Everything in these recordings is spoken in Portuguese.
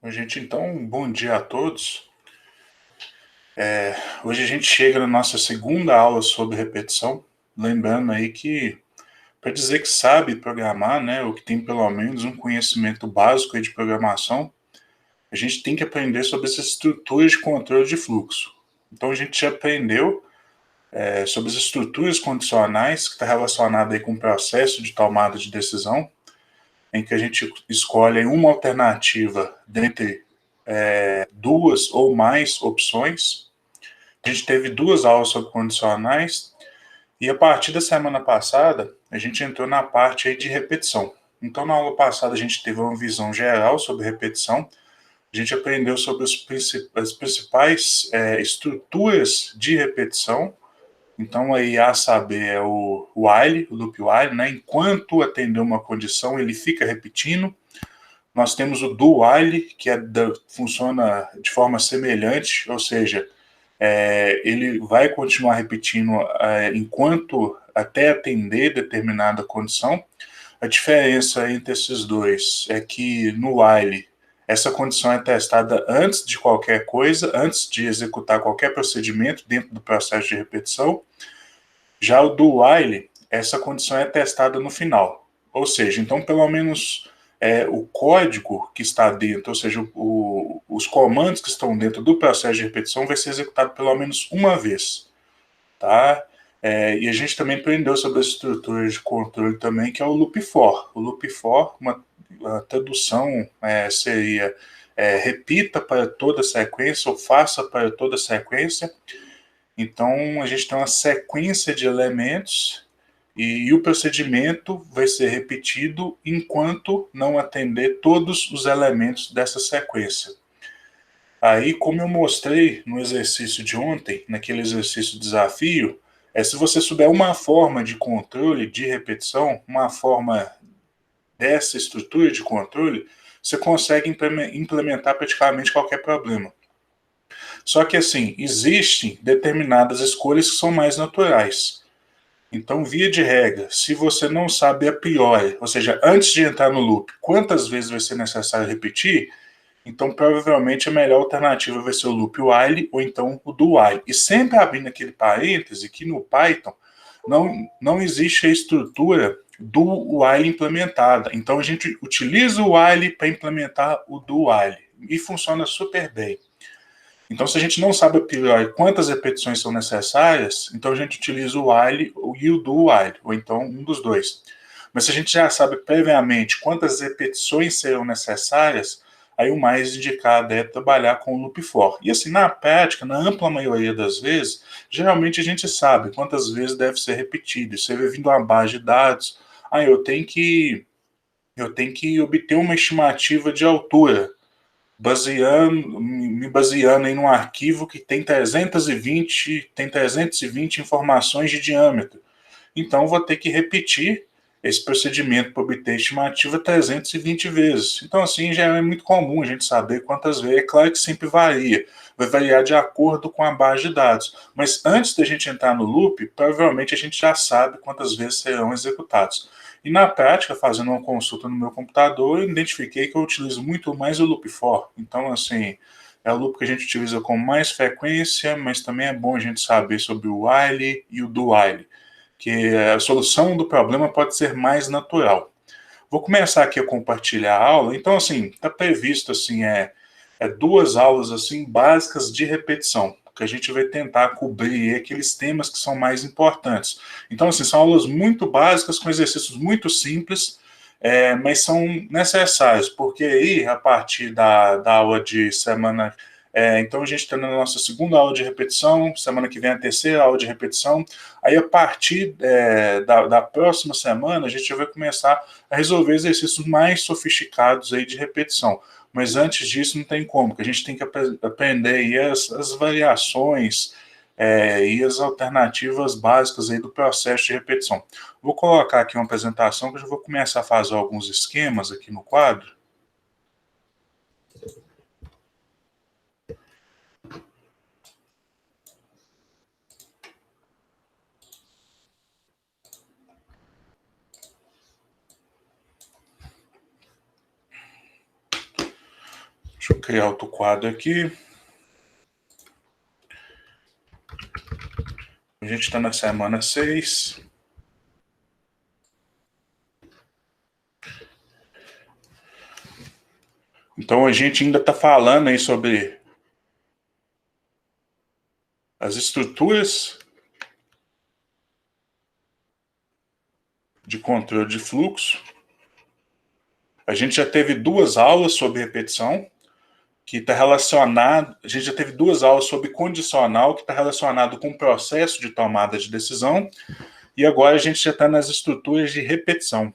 Bom, gente, então, bom dia a todos. Hoje a gente chega na nossa segunda aula sobre repetição, lembrando aí que, para dizer que sabe programar, né, ou que tem pelo menos um conhecimento básico aí de programação, a gente tem que aprender sobre as estruturas de controle de fluxo. Então a gente já aprendeu sobre as estruturas condicionais, que está relacionado aí com o processo de tomada de decisão, em que a gente escolhe uma alternativa dentre duas ou mais opções. A gente teve duas aulas sobre condicionais e a partir da semana passada a gente entrou na parte aí de repetição. Então, na aula passada a gente teve uma visão geral sobre repetição, a gente aprendeu sobre as principais estruturas de repetição. Então, aí a saber é o while, o loop while, né? Enquanto atender uma condição, ele fica repetindo. Nós temos o do while, que funciona de forma semelhante, ou seja, ele vai continuar repetindo enquanto até atender determinada condição. A diferença entre esses dois é que no while essa condição é testada antes de qualquer coisa, antes de executar qualquer procedimento dentro do processo de repetição. Já o do while, essa condição é testada no final. Ou seja, então pelo menos o código que está dentro, ou seja, os comandos que estão dentro do processo de repetição vai ser executado pelo menos uma vez, tá? E a gente também aprendeu sobre a estrutura de controle também, que é o loop for. O loop for, uma tradução seria repita para toda a sequência ou faça para toda a sequência. Então a gente tem uma sequência de elementos e o procedimento vai ser repetido enquanto não atender todos os elementos dessa sequência. Aí, como eu mostrei no exercício de ontem, naquele exercício de desafio, se você souber uma forma de controle de repetição, uma forma dessa estrutura de controle, você consegue implementar praticamente qualquer problema. Só que, assim, existem determinadas escolhas que são mais naturais. Então, via de regra, se você não sabe a priori, ou seja, antes de entrar no loop, quantas vezes vai ser necessário repetir, então provavelmente a melhor alternativa vai ser o loop while ou então o do while. E sempre abrindo aquele parêntese que no Python não existe a estrutura do while implementada. Então a gente utiliza o while para implementar o do while e funciona super bem. Então, se a gente não sabe a priori quantas repetições são necessárias, então a gente utiliza o while e o do while, ou então um dos dois. Mas se a gente já sabe previamente quantas repetições serão necessárias, aí o mais indicado é trabalhar com o loop for. E assim, na prática, na ampla maioria das vezes, geralmente a gente sabe quantas vezes deve ser repetido. Você vai vindo uma base de dados, eu tenho que obter uma estimativa de altura me baseando em um arquivo que tem 320 informações de diâmetro. Então, vou ter que repetir esse procedimento para obter a estimativa 320 vezes. Então, assim, já é muito comum a gente saber quantas vezes. É claro que sempre varia. Vai variar de acordo com a base de dados. Mas antes da gente entrar no loop, provavelmente a gente já sabe quantas vezes serão executados. E na prática, fazendo uma consulta no meu computador, eu identifiquei que eu utilizo muito mais o loop for. Então, assim, é o loop que a gente utiliza com mais frequência, mas também é bom a gente saber sobre o while e o do while, que a solução do problema pode ser mais natural. Vou começar aqui a compartilhar a aula. Então, assim, está previsto assim, duas aulas assim básicas de repetição, que a gente vai tentar cobrir aqueles temas que são mais importantes. Então, assim, são aulas muito básicas, com exercícios muito simples, mas são necessários, porque aí, a partir da aula de semana. Então, a gente está na nossa segunda aula de repetição, semana que vem a terceira aula de repetição. Aí, a partir da próxima semana, a gente vai começar a resolver exercícios mais sofisticados aí de repetição. Mas antes disso, não tem como, porque a gente tem que aprender aí as variações e as alternativas básicas aí do processo de repetição. Vou colocar aqui uma apresentação que eu já vou começar a fazer alguns esquemas aqui no quadro. Deixa Deixa eu criar outro quadro aqui. A gente está na semana 6. Então a gente ainda está falando aí sobre as estruturas de controle de fluxo. A gente já teve 2 aulas sobre repetição, que está relacionado. A gente já teve 2 aulas sobre condicional, que está relacionado com o processo de tomada de decisão. E agora a gente já está nas estruturas de repetição,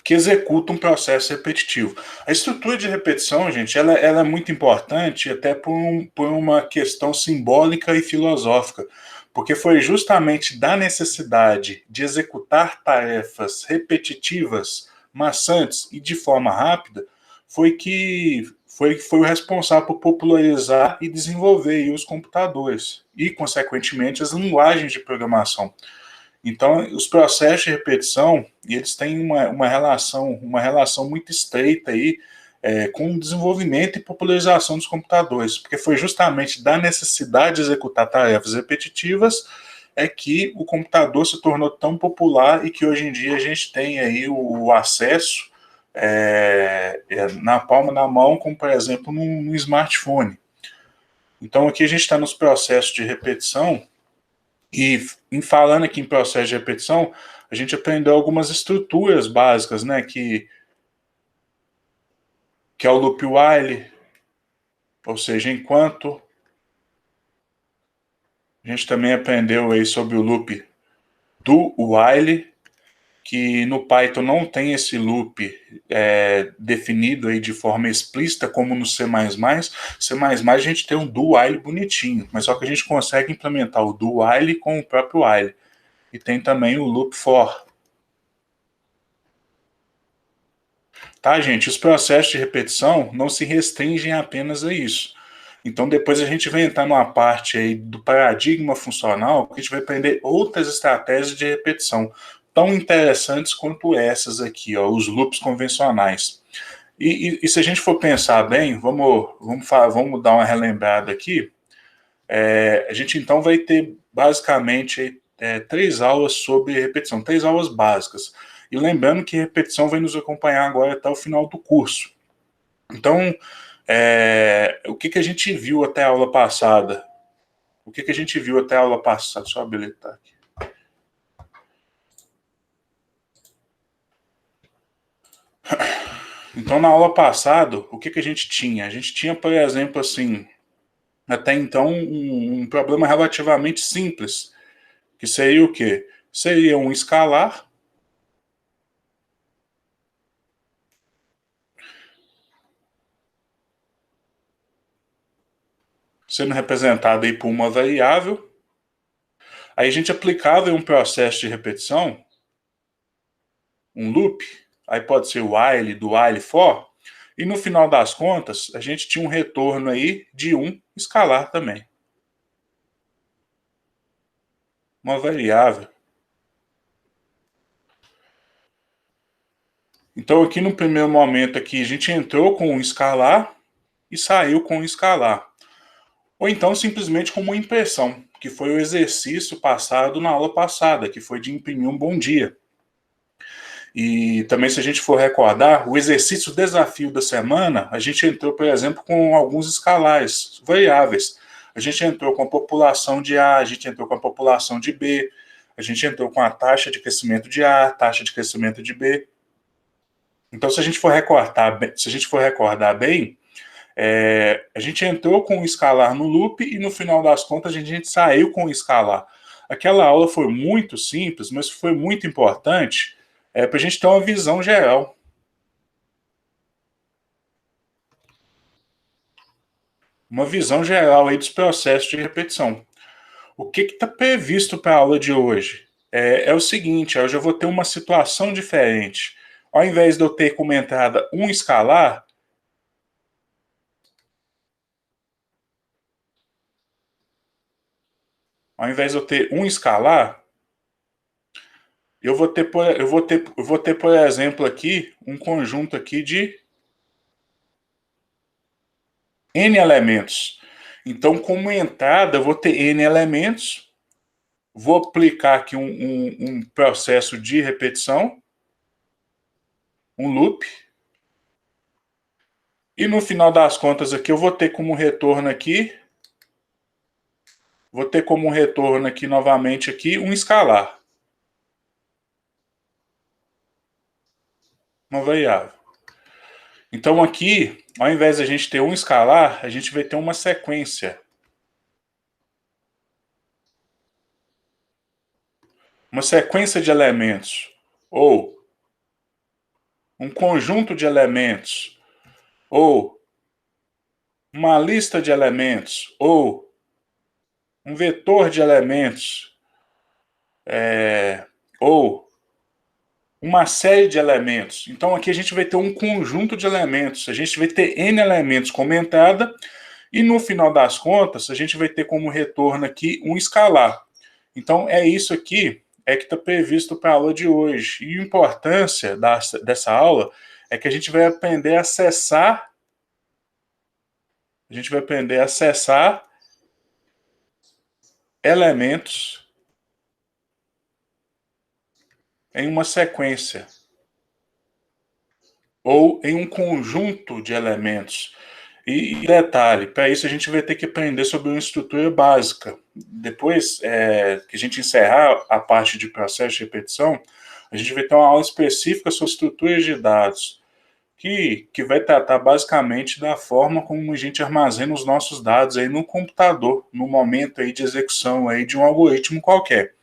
que executa um processo repetitivo. A estrutura de repetição, gente, ela é muito importante até por uma questão simbólica e filosófica, porque foi justamente da necessidade de executar tarefas repetitivas, maçantes e de forma rápida, foi o responsável por popularizar e desenvolver os computadores e, consequentemente, as linguagens de programação. Então, os processos de repetição, eles têm uma relação muito estreita aí, com o desenvolvimento e popularização dos computadores, porque foi justamente da necessidade de executar tarefas repetitivas que o computador se tornou tão popular e que hoje em dia a gente tem aí o acesso na palma da mão, como por exemplo no smartphone. Então aqui a gente está nos processos de repetição. E em falando aqui em processo de repetição, a gente aprendeu algumas estruturas básicas, né? Que é o loop while, ou seja, enquanto. A gente também aprendeu aí sobre o loop do while, que no Python não tem esse loop definido aí de forma explícita, como no C++. C++ a gente tem um do while bonitinho, mas só que a gente consegue implementar o do while com o próprio while. E tem também o loop for. Tá, gente? Os processos de repetição não se restringem apenas a isso. Então, depois a gente vai entrar numa parte aí do paradigma funcional, que a gente vai aprender outras estratégias de repetição, tão interessantes quanto essas aqui, ó, os loops convencionais. E se a gente for pensar bem, vamos dar uma relembrada aqui. A gente então vai ter basicamente 3 aulas sobre repetição, 3 aulas básicas. E lembrando que repetição vai nos acompanhar agora até o final do curso. Então, o que a gente viu até a aula passada? O que a gente viu até a aula passada? Deixa eu habilitar aqui. Então, na aula passada, o que a gente tinha? A gente tinha, por exemplo, assim, até então, um problema relativamente simples, que seria o quê? Seria um escalar sendo representado aí por uma variável. Aí a gente aplicava um processo de repetição, um loop, aí pode ser o while, do while for, e no final das contas, a gente tinha um retorno aí de um escalar também. Uma variável. Então aqui no primeiro momento aqui, a gente entrou com um escalar e saiu com um escalar. Ou então simplesmente com uma impressão, que foi o exercício passado na aula passada, que foi de imprimir um bom dia. E também, se a gente for recordar, o exercício desafio da semana, a gente entrou, por exemplo, com alguns escalares, variáveis. A gente entrou com a população de A, a gente entrou com a população de B, a gente entrou com a taxa de crescimento de A, taxa de crescimento de B. Então, se a gente for recordar bem, a gente entrou com o escalar no loop e no final das contas a gente saiu com o escalar. Aquela aula foi muito simples, mas foi muito importante para a gente ter uma visão geral. Uma visão geral aí dos processos de repetição. O que está previsto para a aula de hoje? É o seguinte, eu já vou ter uma situação diferente. Ao invés de eu ter como entrada um escalar, ao invés de eu ter um escalar, eu vou ter, por exemplo, aqui, um conjunto aqui de N elementos. Então, como entrada, eu vou ter N elementos, vou aplicar aqui um processo de repetição, um loop, e no final das contas aqui eu vou ter como retorno aqui, novamente aqui um escalar, uma variável. Então aqui, ao invés de a gente ter um escalar, a gente vai ter uma sequência. Uma sequência de elementos, ou um conjunto de elementos, ou uma lista de elementos, ou um vetor de elementos, ou uma série de elementos. Então aqui a gente vai ter um conjunto de elementos, a gente vai ter N elementos como entrada, e no final das contas a gente vai ter como retorno aqui um escalar. Então é isso aqui que está previsto para a aula de hoje. E a importância dessa aula é que a gente vai aprender a acessar elementos em uma sequência ou em um conjunto de elementos. E detalhe, para isso a gente vai ter que aprender sobre uma estrutura básica. Depois que a gente encerrar a parte de processo de repetição, a gente vai ter uma aula específica sobre estruturas de dados, que vai tratar basicamente da forma como a gente armazena os nossos dados aí no computador, no momento aí de execução aí de um algoritmo qualquer.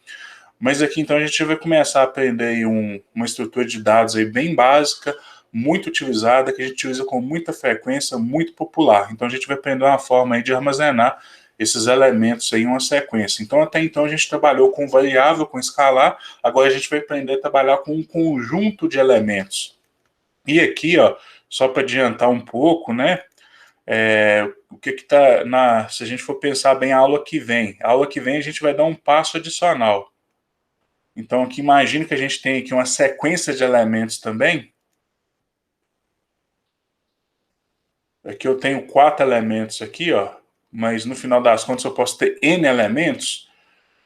Mas aqui então a gente vai começar a aprender aí uma estrutura de dados aí bem básica, muito utilizada, que a gente usa com muita frequência, muito popular. Então a gente vai aprender uma forma aí de armazenar esses elementos aí em uma sequência. Então até então a gente trabalhou com variável, com escalar, agora a gente vai aprender a trabalhar com um conjunto de elementos. E aqui, ó, só para adiantar um pouco, né, o que está se a gente for pensar bem a aula que vem. A aula que vem a gente vai dar um passo adicional. Então, aqui imagine que a gente tem aqui uma sequência de elementos também. Aqui eu tenho 4 elementos aqui, ó, mas no final das contas eu posso ter N elementos.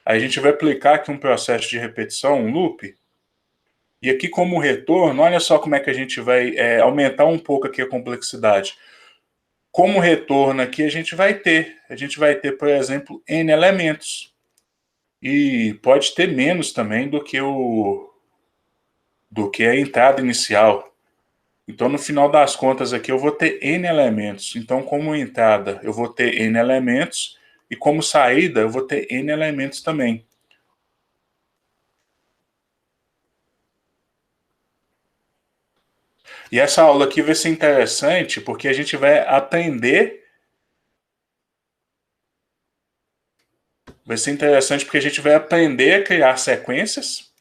Aí a gente vai aplicar aqui um processo de repetição, um loop. E aqui como retorno, olha só como é que a gente vai aumentar um pouco aqui a complexidade. Como retorno aqui a gente vai ter, por exemplo, N elementos. E pode ter menos também do que a entrada inicial. Então, no final das contas aqui, eu vou ter N elementos. Então, como entrada, eu vou ter N elementos. E como saída, eu vou ter N elementos também. E essa aula aqui vai ser interessante, porque a gente vai aprender. Vai ser interessante porque a gente vai aprender a criar sequências.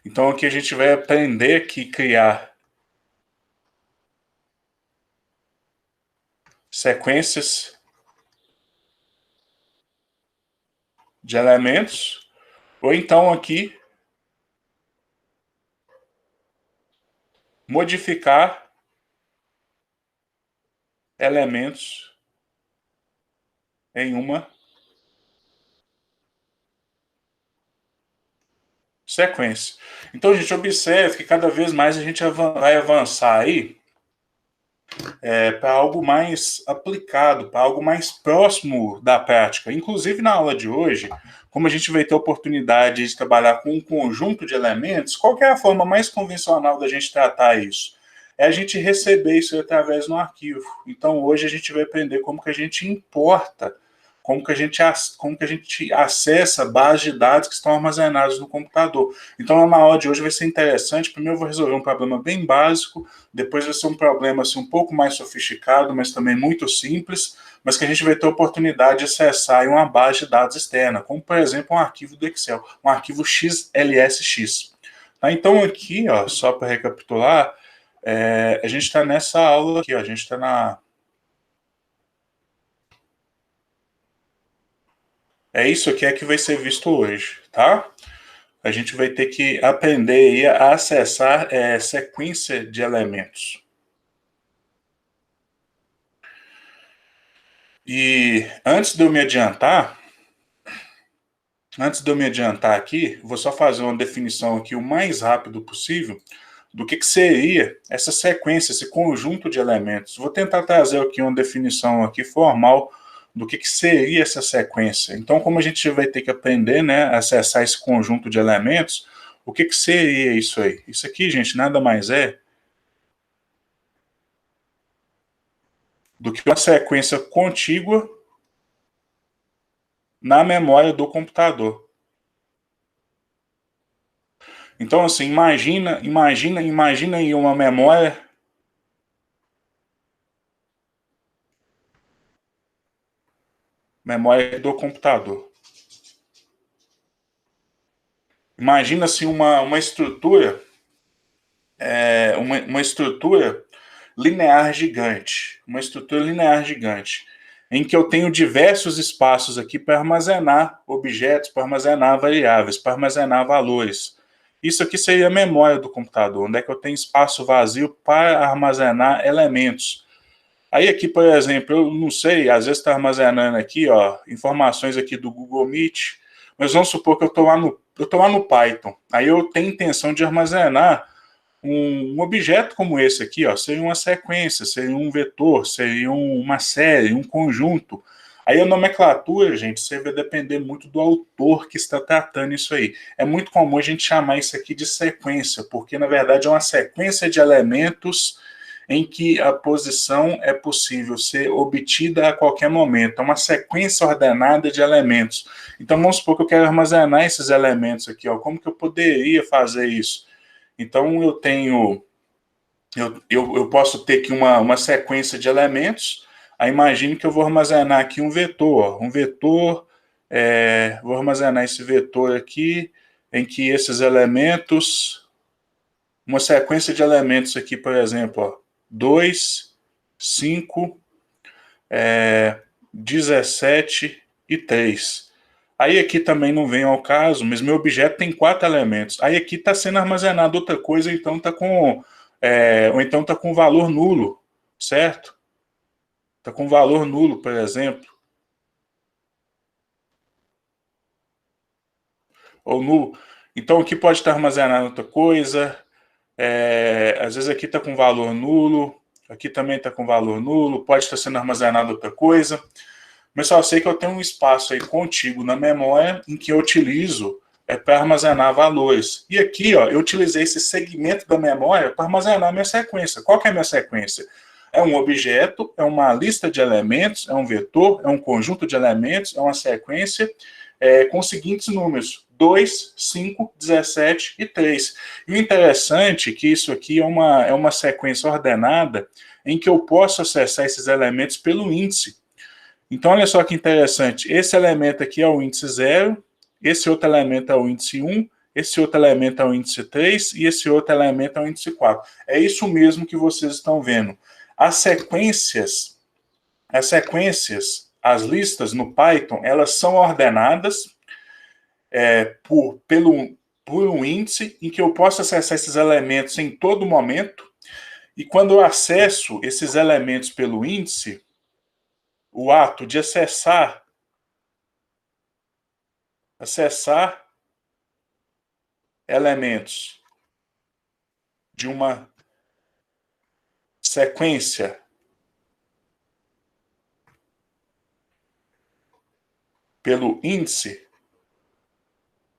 Então, aqui a gente vai aprender a criar sequências de elementos, ou então aqui modificar elementos em uma sequência. Então, a gente observa que cada vez mais a gente vai avançar aí para algo mais aplicado, para algo mais próximo da prática. Inclusive, na aula de hoje, como a gente vai ter a oportunidade de trabalhar com um conjunto de elementos, qual que é a forma mais convencional da gente tratar isso? É a gente receber isso através de um arquivo. Então, hoje a gente vai aprender como que a gente importa, como que a gente acessa bases de dados que estão armazenadas no computador. Então, na aula de hoje vai ser interessante. Primeiro eu vou resolver um problema bem básico, depois vai ser um problema assim, um pouco mais sofisticado, mas também muito simples, mas que a gente vai ter a oportunidade de acessar em uma base de dados externa, como, por exemplo, um arquivo do Excel, um arquivo XLSX. Tá? Então, aqui, ó, só para recapitular, a gente está nessa aula aqui, ó, a gente está É isso aqui que vai ser visto hoje, tá? A gente vai ter que aprender a acessar sequência de elementos. E antes de eu me adiantar aqui, vou só fazer uma definição aqui o mais rápido possível do que seria essa sequência, esse conjunto de elementos. Vou tentar trazer aqui uma definição aqui formal do que seria essa sequência. Então, como a gente vai ter que aprender, né, a acessar esse conjunto de elementos, o que seria isso aí? Isso aqui, gente, nada mais é do que uma sequência contígua na memória do computador. Então, assim, imagina aí uma memória do computador. Imagina assim uma estrutura, uma estrutura linear gigante, em que eu tenho diversos espaços aqui para armazenar objetos, para armazenar variáveis, para armazenar valores. Isso aqui seria a memória do computador, onde é que eu tenho espaço vazio para armazenar elementos. Aí aqui, por exemplo, eu não sei, às vezes está armazenando aqui, ó, informações aqui do Google Meet, mas vamos supor que eu estou lá no Python. Aí eu tenho intenção de armazenar um objeto como esse aqui, ó, seria uma sequência, seria um vetor, seria uma série, um conjunto. Aí a nomenclatura, gente, você vai depender muito do autor que está tratando isso aí. É muito comum a gente chamar isso aqui de sequência, porque na verdade é uma sequência de elementos em que a posição é possível ser obtida a qualquer momento. É uma sequência ordenada de elementos. Então vamos supor que eu quero armazenar esses elementos aqui, ó. Como que eu poderia fazer isso? Então eu posso ter aqui uma sequência de elementos. Aí imagine que eu vou armazenar aqui um vetor. Vou armazenar esse vetor aqui, em que esses elementos, uma sequência de elementos aqui, por exemplo, ó, 2, 5, 17 e 3. Aí aqui também não vem ao caso, mas meu objeto tem 4 elementos. Aí aqui está sendo armazenado outra coisa, então está com, ou então está com valor nulo, certo? Está com valor nulo, por exemplo. Ou nulo. Então aqui pode estar armazenado outra coisa. Às vezes aqui está com valor nulo. Aqui também está com valor nulo. Pode estar sendo armazenado outra coisa. Mas só sei que eu tenho um espaço aí contíguo na memória em que eu utilizo para armazenar valores. E aqui, ó, eu utilizei esse segmento da memória para armazenar minha sequência. Qual que é a minha sequência? É um objeto, é uma lista de elementos, é um vetor, é um conjunto de elementos, é uma sequência com os seguintes números: 2, 5, 17 e 3. E o interessante é que isso aqui é uma sequência ordenada em que eu posso acessar esses elementos pelo índice. Então, olha só que interessante. Esse elemento aqui é o índice 0, esse outro elemento é o índice 1, esse outro elemento é o índice 3 e esse outro elemento é o índice 4. É isso mesmo que vocês estão vendo. As sequências, as listas no Python, elas são ordenadas por um índice em que eu posso acessar esses elementos em todo momento. E quando eu acesso esses elementos pelo índice, o ato de acessar elementos de uma sequência pelo índice,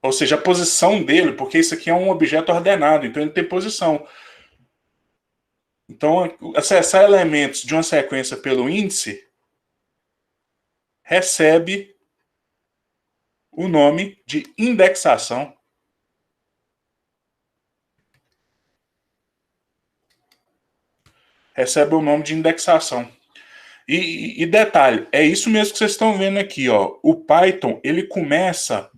ou seja, a posição dele, porque isso aqui é um objeto ordenado, então ele tem posição. Então, acessar elementos de uma sequência pelo índice recebe o nome de indexação. Recebe o nome de indexação. E detalhe, é isso mesmo que vocês estão vendo aqui, ó. O Python, ele começa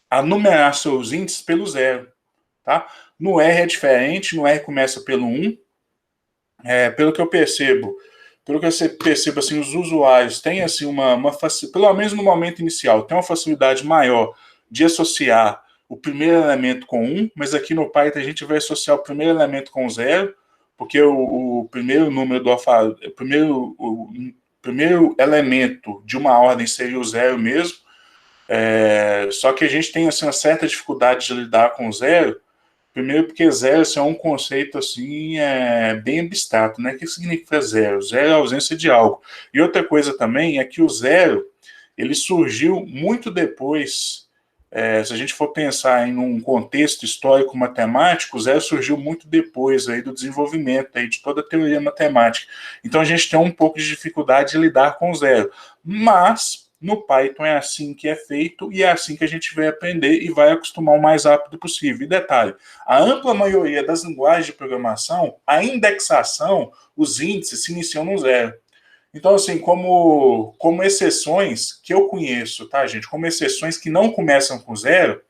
a numerar seus índices pelo 0, tá? No R é diferente, no R começa pelo 1. Pelo que eu percebo, pelo que você percebe, assim, os usuários têm assim, pelo menos no momento inicial, tem uma facilidade maior de associar o primeiro elemento com 1, mas aqui no Python a gente vai associar o primeiro elemento com 0, porque o primeiro número do alfabeto, o primeiro elemento de uma ordem seria o 0 mesmo. Só que a gente tem assim, uma certa dificuldade de lidar com o 0. Primeiro porque zero assim, é um conceito assim, bem abstrato, né? O que significa zero? Zero é a ausência de algo. E outra coisa também é que o zero, ele surgiu muito depois, se a gente for pensar em um contexto histórico matemático, o zero surgiu muito depois aí do desenvolvimento aí de toda a teoria matemática. Então a gente tem um pouco de dificuldade de lidar com o zero. Mas no Python é assim que é feito e é assim que a gente vai aprender e vai acostumar o mais rápido possível. E detalhe, a ampla maioria das linguagens de programação, a indexação, os índices se iniciam no zero. Então, assim, como exceções que eu conheço, tá, gente? Como exceções que não começam com zero,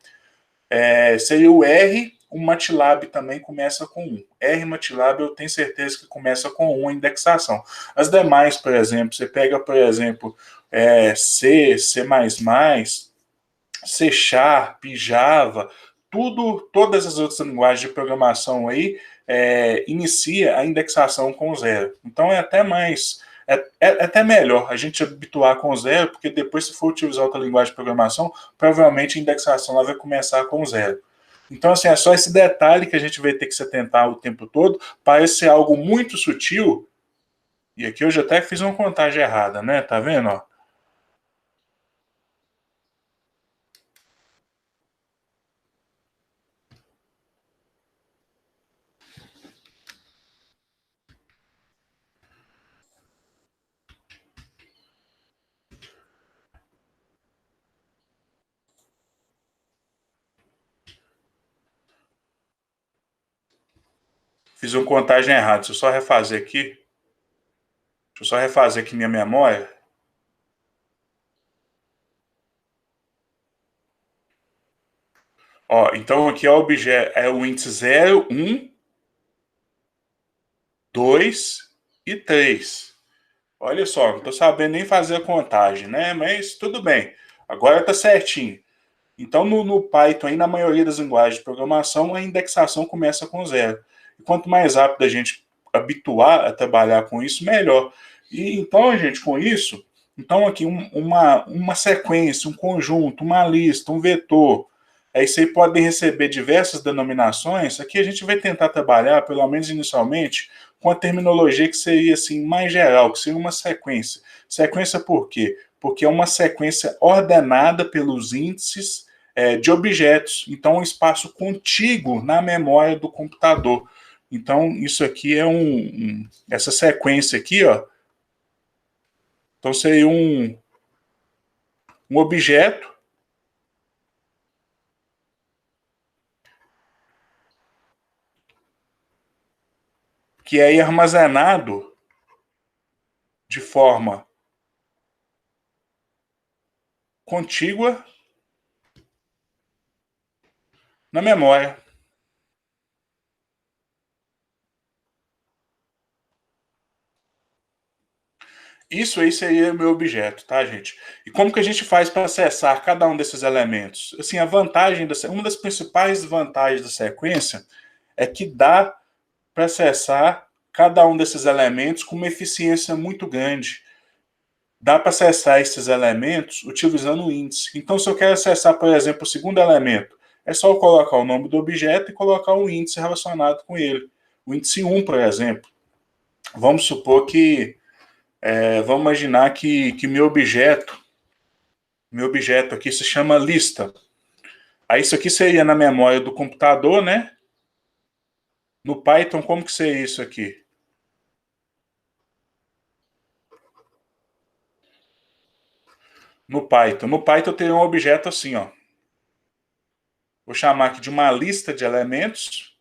seria o R, o MATLAB também começa com 1. R MATLAB eu tenho certeza que começa com 1 a indexação. As demais, por exemplo, você pega, por exemplo, C, C++, C Sharp, Java, todas as outras linguagens de programação aí inicia a indexação com zero. Então é até mais, é até melhor a gente habituar com zero, porque depois se for utilizar outra linguagem de programação, provavelmente a indexação lá vai começar com zero. Então, assim, é só esse detalhe que a gente vai ter que se atentar o tempo todo. Parece ser algo muito sutil, e aqui eu já até fiz uma contagem errada, né? Tá vendo? Ó? Fiz uma contagem errada. Deixa eu só refazer aqui. Deixa eu só refazer aqui minha memória. Ó, então aqui é o objeto, é o índice 0, 1, 2 e 3. Olha só, não estou sabendo nem fazer a contagem, né? Mas tudo bem. Agora está certinho. Então, no Python, aí, na maioria das linguagens de programação, a indexação começa com zero. E quanto mais rápido a gente habituar a trabalhar com isso, melhor. E então, gente, com isso, então aqui uma sequência, um conjunto, uma lista, um vetor, aí você pode receber diversas denominações. Aqui a gente vai tentar trabalhar, pelo menos inicialmente, com a terminologia que seria assim mais geral, que seria uma sequência. Sequência por quê? Porque é uma sequência ordenada pelos índices de objetos. Então, um espaço contíguo na memória do computador. Então, isso aqui é essa sequência aqui, ó. Então, seria um objeto que é armazenado de forma contígua na memória. Isso aí seria o meu objeto, tá, gente? E como que a gente faz para acessar cada um desses elementos? Assim, uma das principais vantagens da sequência é que dá para acessar cada um desses elementos com uma eficiência muito grande. Dá para acessar esses elementos utilizando o índice. Então, se eu quero acessar, por exemplo, o segundo elemento, é só eu colocar o nome do objeto e colocar o índice relacionado com ele. O índice 1, por exemplo. Vamos supor que vamos imaginar que meu objeto aqui se chama lista. Aí isso aqui seria na memória do computador, né? No Python, como que seria isso aqui? No Python eu teria um objeto assim, ó. Vou chamar aqui de uma lista de elementos.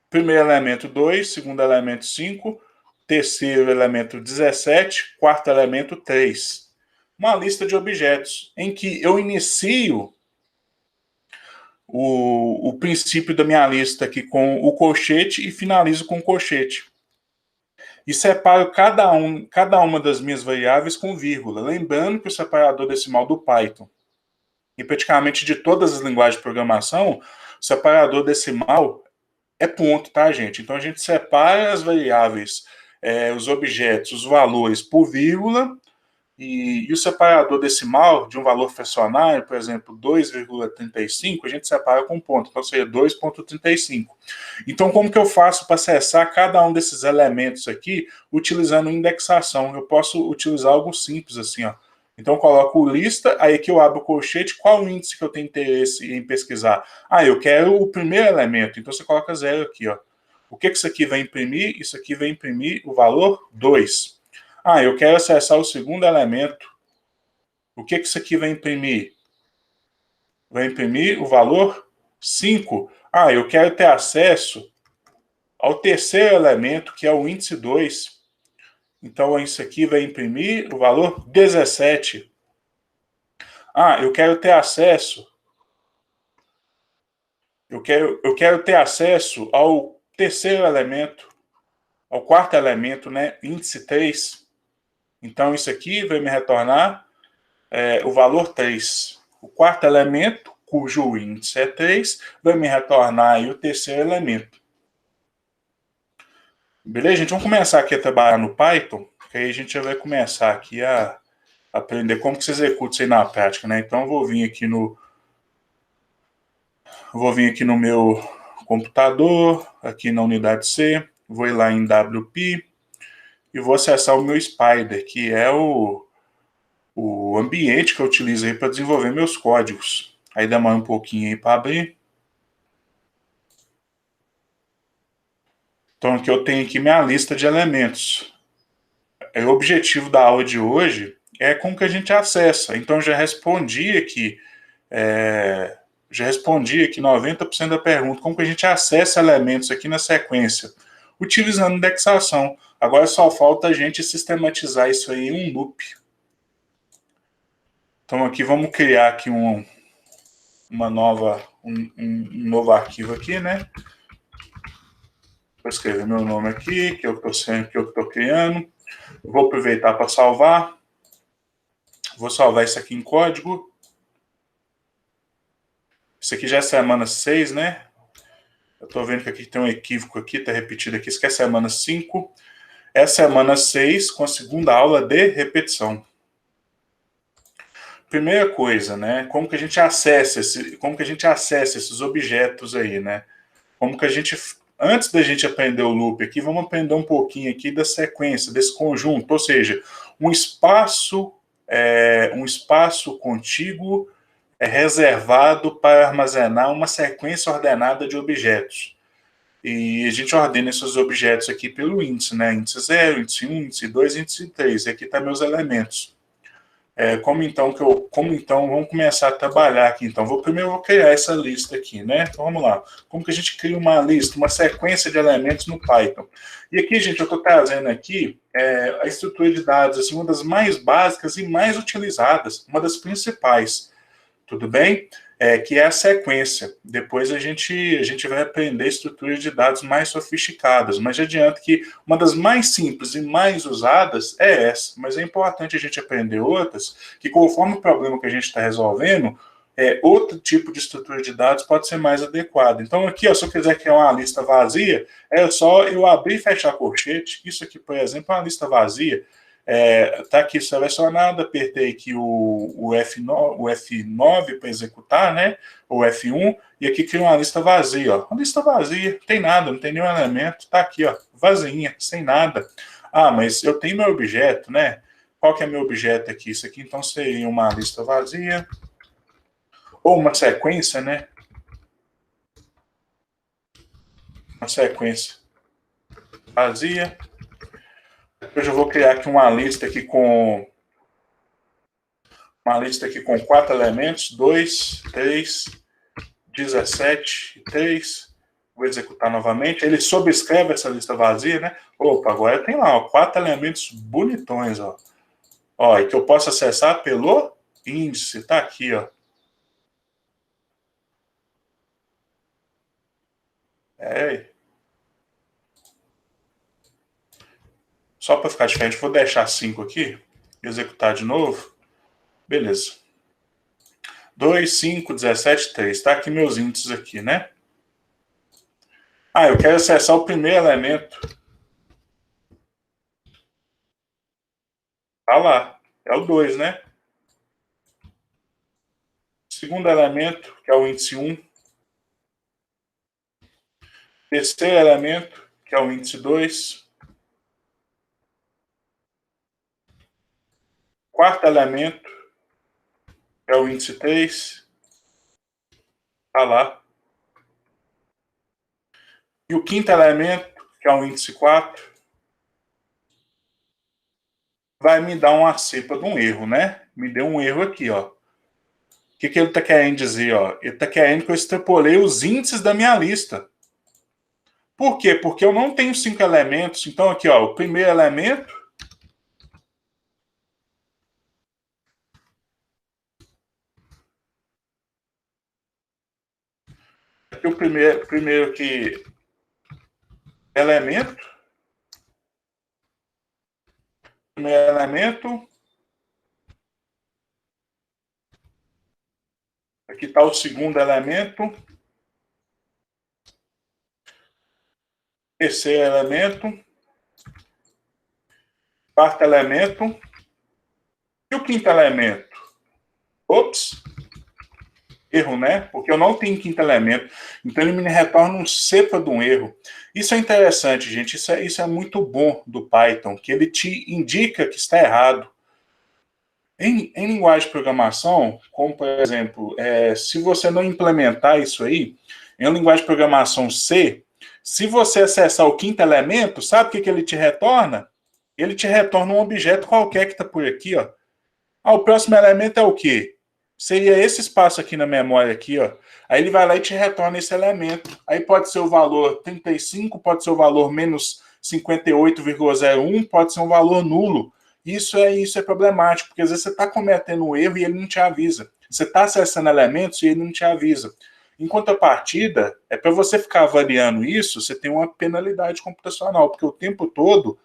Primeiro elemento 2, segundo elemento 5, terceiro elemento 17, quarto elemento 3. Uma lista de objetos em que eu inicio o princípio da minha lista aqui com o colchete e finalizo com o colchete. e separo cada uma das minhas variáveis com vírgula. Lembrando que o separador decimal do Python, e praticamente de todas as linguagens de programação, o separador decimal é ponto, tá, gente? Então a gente separa as variáveis, os objetos, os valores por vírgula, e o separador decimal de um valor fracionário, por exemplo, 2,35, a gente separa com ponto, então seria 2,35. Então, como que eu faço para acessar cada um desses elementos aqui utilizando indexação? Eu posso utilizar algo simples assim, ó. Então, eu coloco lista, aí que eu abro o colchete, qual índice que eu tenho interesse em pesquisar? Ah, eu quero o primeiro elemento, então você coloca 0 aqui, ó. O que isso aqui vai imprimir? Isso aqui vai imprimir o valor 2. Ah, eu quero acessar o segundo elemento. O que isso aqui vai imprimir? Vai imprimir o valor 5. Ah, eu quero ter acesso ao terceiro elemento, que é o índice 2. Então, isso aqui vai imprimir o valor 17. Ah, eu quero ter acesso. Eu quero ter acesso ao terceiro elemento, ao quarto elemento, né? Índice 3. Então, isso aqui vai me retornar o valor 3. O quarto elemento, cujo índice é 3, vai me retornar aí o terceiro elemento. Beleza, gente? Vamos começar aqui a trabalhar no Python, que aí a gente já vai começar aqui a aprender como que se executa isso aí na prática, né? Então, eu vou vir aqui no meu computador, aqui na unidade C, vou ir lá em WP e vou acessar o meu Spider, que é o ambiente que eu utilizo aí para desenvolver meus códigos. Aí demora um pouquinho aí para abrir. Então aqui eu tenho aqui minha lista de elementos. O objetivo da aula de hoje é como que a gente acessa. Então já respondi aqui 90% da pergunta, como que a gente acessa elementos aqui na sequência, utilizando indexação. Agora só falta a gente sistematizar isso aí em um loop. Então aqui vamos criar aqui um novo arquivo aqui, né? Vou escrever meu nome aqui, que eu estou criando. Vou aproveitar para salvar. Vou salvar isso aqui em código. Isso aqui já é semana 6, né? Eu estou vendo que aqui tem um equívoco aqui, está repetido aqui. Isso aqui é semana 5. É semana 6 com a segunda aula de repetição. Primeira coisa, né? Como que a gente acessa esses objetos aí, né? Como que a gente, antes da gente aprender o loop aqui, vamos aprender um pouquinho aqui da sequência, desse conjunto, ou seja, um espaço contíguo reservado para armazenar uma sequência ordenada de objetos. E a gente ordena esses objetos aqui pelo índice, né? Índice 0, índice 1, índice 2, índice 3. E aqui estão meus elementos. Como então, vamos começar a trabalhar aqui. Então, primeiro vou criar essa lista aqui, né? Então, vamos lá. Como que a gente cria uma lista, uma sequência de elementos no Python? E aqui, gente, eu estou trazendo aqui a estrutura de dados, assim, uma das mais básicas e mais utilizadas, uma das principais. Tudo bem? Que é a sequência. Depois a gente vai aprender estruturas de dados mais sofisticadas, mas já adianto que uma das mais simples e mais usadas é essa, mas é importante a gente aprender outras, que conforme o problema que a gente está resolvendo, outro tipo de estrutura de dados pode ser mais adequado. Então aqui, ó, se eu quiser criar uma lista vazia, é só eu abrir e fechar colchete. Isso aqui, por exemplo, é uma lista vazia. Tá aqui selecionado, apertei aqui o F9 para executar, né? O F1, e aqui cria uma lista vazia, ó. Uma lista vazia, não tem nada, não tem nenhum elemento, tá aqui, ó, vazinha, sem nada. Ah, mas eu tenho meu objeto, né? Qual que é meu objeto aqui? Isso aqui então seria uma lista vazia, ou uma sequência, né? Uma sequência vazia. Depois eu vou criar aqui uma lista aqui com 4 elementos, 2, 3, 17 e 3. Vou executar novamente. Ele sobrescreve essa lista vazia, né? Opa, agora tem lá, ó, 4 elementos bonitões, ó. Ó, e que eu posso acessar pelo índice, tá aqui, ó. É. Só para ficar diferente, vou deixar 5 aqui, executar de novo. Beleza. 2, 5, 17, 3. Tá aqui meus índices aqui, né? Ah, eu quero acessar o primeiro elemento. Tá lá. É o 2, né? Segundo elemento, que é o índice 1. Terceiro elemento, que é o índice 2. Quarto elemento, que é o índice 3. Tá lá. E o quinto elemento, que é o índice 4, vai me dar uma cepa de um erro, né? Me deu um erro aqui, ó. O que ele está querendo dizer, ó? Ele está querendo que eu extrapolei os índices da minha lista. Por quê? Porque eu não tenho 5 elementos. Então, aqui, ó, o primeiro elemento. Aqui o primeiro que elemento. Primeiro elemento. Aqui está o segundo elemento. Terceiro elemento. Quarto elemento. E o quinto elemento? Ops! Erro, né? Porque eu não tenho quinto elemento. Então ele me retorna um cepa de um erro. Isso é interessante, gente. Isso é muito bom do Python, que ele te indica que está errado. Em linguagem de programação, como por exemplo, se você não implementar isso aí, em linguagem de programação C, se você acessar o quinto elemento, sabe o que ele te retorna? Ele te retorna um objeto qualquer que está por aqui, ó. Ah, o próximo elemento é o quê? Seria esse espaço aqui na memória aqui, ó. Aí ele vai lá e te retorna esse elemento. Aí pode ser o valor 35, pode ser o valor menos 58,01, pode ser um valor nulo. Isso é problemático, porque às vezes você está cometendo um erro e ele não te avisa. Você está acessando elementos e ele não te avisa. Em contrapartida, para você ficar avaliando isso, você tem uma penalidade computacional, porque o tempo todo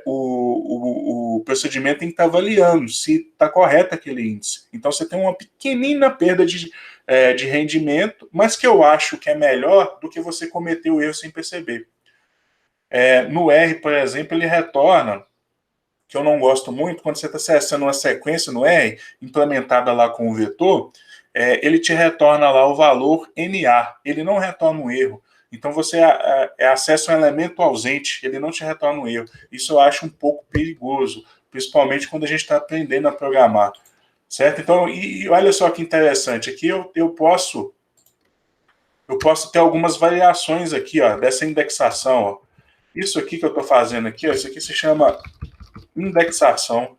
o procedimento tem que estar avaliando se está correto aquele índice. Então você tem uma pequenina perda de rendimento, mas que eu acho que é melhor do que você cometer o erro sem perceber. No R, por exemplo, ele retorna, que eu não gosto muito, quando você está acessando uma sequência no R, implementada lá com o vetor, ele te retorna lá o valor NA, ele não retorna um erro. Então você acessa um elemento ausente, ele não te retorna um erro. Isso eu acho um pouco perigoso, principalmente quando a gente está aprendendo a programar. Certo? Então, e olha só que interessante, aqui eu posso ter algumas variações aqui, ó, dessa indexação. Ó. Isso aqui que eu estou fazendo aqui, ó, isso aqui se chama indexação.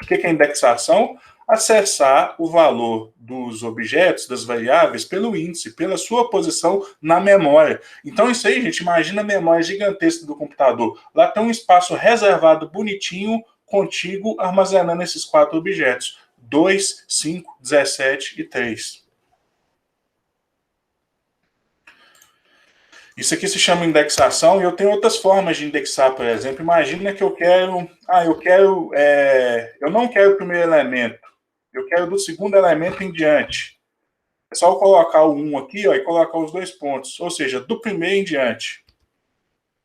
O que é indexação? Acessar o valor dos objetos, das variáveis, pelo índice, pela sua posição na memória. Então, isso aí, gente, imagina a memória gigantesca do computador. Lá tem um espaço reservado, bonitinho, contíguo, armazenando esses 4 objetos. 2, 5, 17 e 3. Isso aqui se chama indexação e eu tenho outras formas de indexar, por exemplo. Imagina que eu não quero o primeiro elemento, eu quero do segundo elemento em diante. É só eu colocar o 1 aqui, ó, e colocar os 2 pontos, ou seja, do primeiro em diante.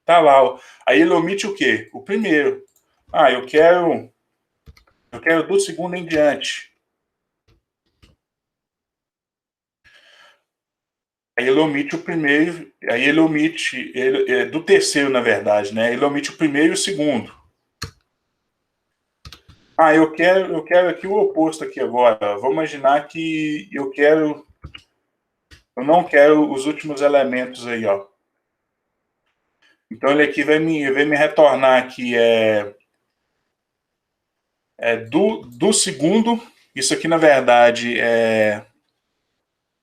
Tá lá, ó. Aí ele omite o quê? O primeiro. Eu quero do segundo em diante. Aí ele omite o primeiro, aí ele omite, do terceiro, na verdade, né? Ele omite o primeiro e o segundo. Eu quero aqui o oposto aqui agora. Vou imaginar que eu não quero os últimos elementos aí, ó. Então ele aqui vai me retornar aqui do segundo. Isso aqui, na verdade, é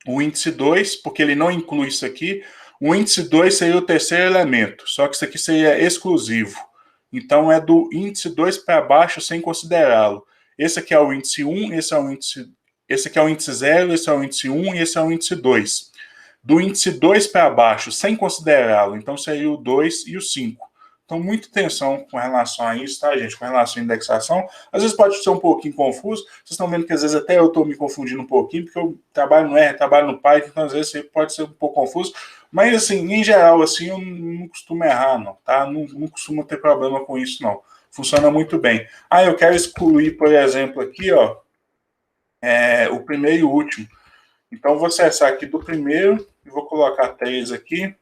o índice 2, porque ele não inclui isso aqui. O índice 2 seria o terceiro elemento, só que isso aqui seria exclusivo. Então é do índice 2 para baixo sem considerá-lo. Esse aqui é o índice 1, esse aqui é o índice 0, esse é o índice 1 e esse é o índice 2. Do índice 2 para baixo, sem considerá-lo, então seria o 2 e o 5. Então, muita atenção com relação a isso, tá, gente? Com relação à indexação. Às vezes pode ser um pouquinho confuso. Vocês estão vendo que às vezes até eu estou me confundindo um pouquinho, porque eu trabalho no R, trabalho no Python, então às vezes pode ser um pouco confuso. Mas, assim, em geral, assim, eu não costumo errar, não, tá? Não costumo ter problema com isso, não. Funciona muito bem. Ah, eu quero excluir, por exemplo, aqui, ó, o primeiro e o último. Então, vou acessar aqui do primeiro e vou colocar 3 aqui.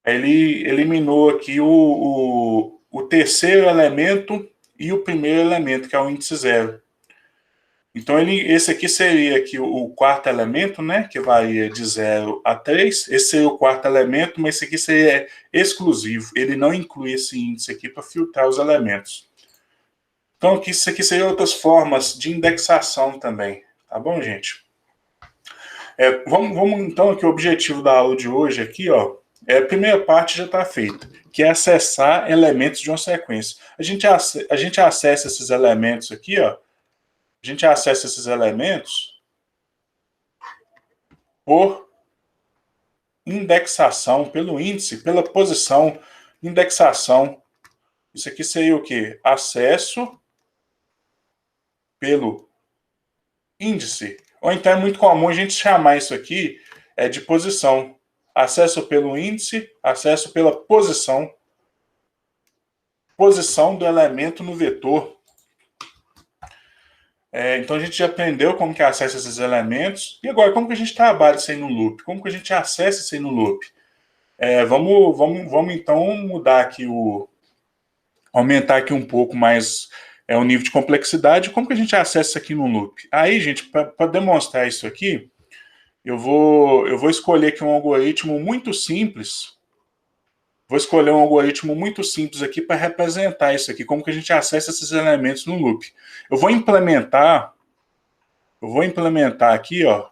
Ele eliminou aqui o terceiro elemento e o primeiro elemento, que é o índice zero. Então, esse aqui seria aqui o quarto elemento, né, que vai de 0 a 3. Esse seria o quarto elemento, mas esse aqui seria exclusivo. Ele não inclui esse índice aqui para filtrar os elementos. Então, aqui, isso aqui seriam outras formas de indexação também. Tá bom, gente? Vamos então aqui, o objetivo da aula de hoje aqui, ó, a primeira parte já está feita, que é acessar elementos de uma sequência. A gente acessa esses elementos aqui, ó, a gente acessa esses elementos por indexação, pelo índice, pela posição, indexação. Isso aqui seria o quê? Acesso pelo índice. Ou então é muito comum a gente chamar isso aqui de posição. Acesso pelo índice, acesso pela posição do elemento no vetor. Então a gente já aprendeu como que acessa esses elementos. E agora, como que a gente trabalha isso aí no loop? Como que a gente acessa isso aí no loop? Vamos então mudar aqui aumentar aqui um pouco mais o nível de complexidade. Como que a gente acessa isso aqui no loop? Aí, gente, para demonstrar isso aqui, eu vou escolher aqui um algoritmo muito simples. Vou escolher um algoritmo muito simples aqui para representar isso aqui, como que a gente acessa esses elementos no loop. Eu vou implementar aqui, ó,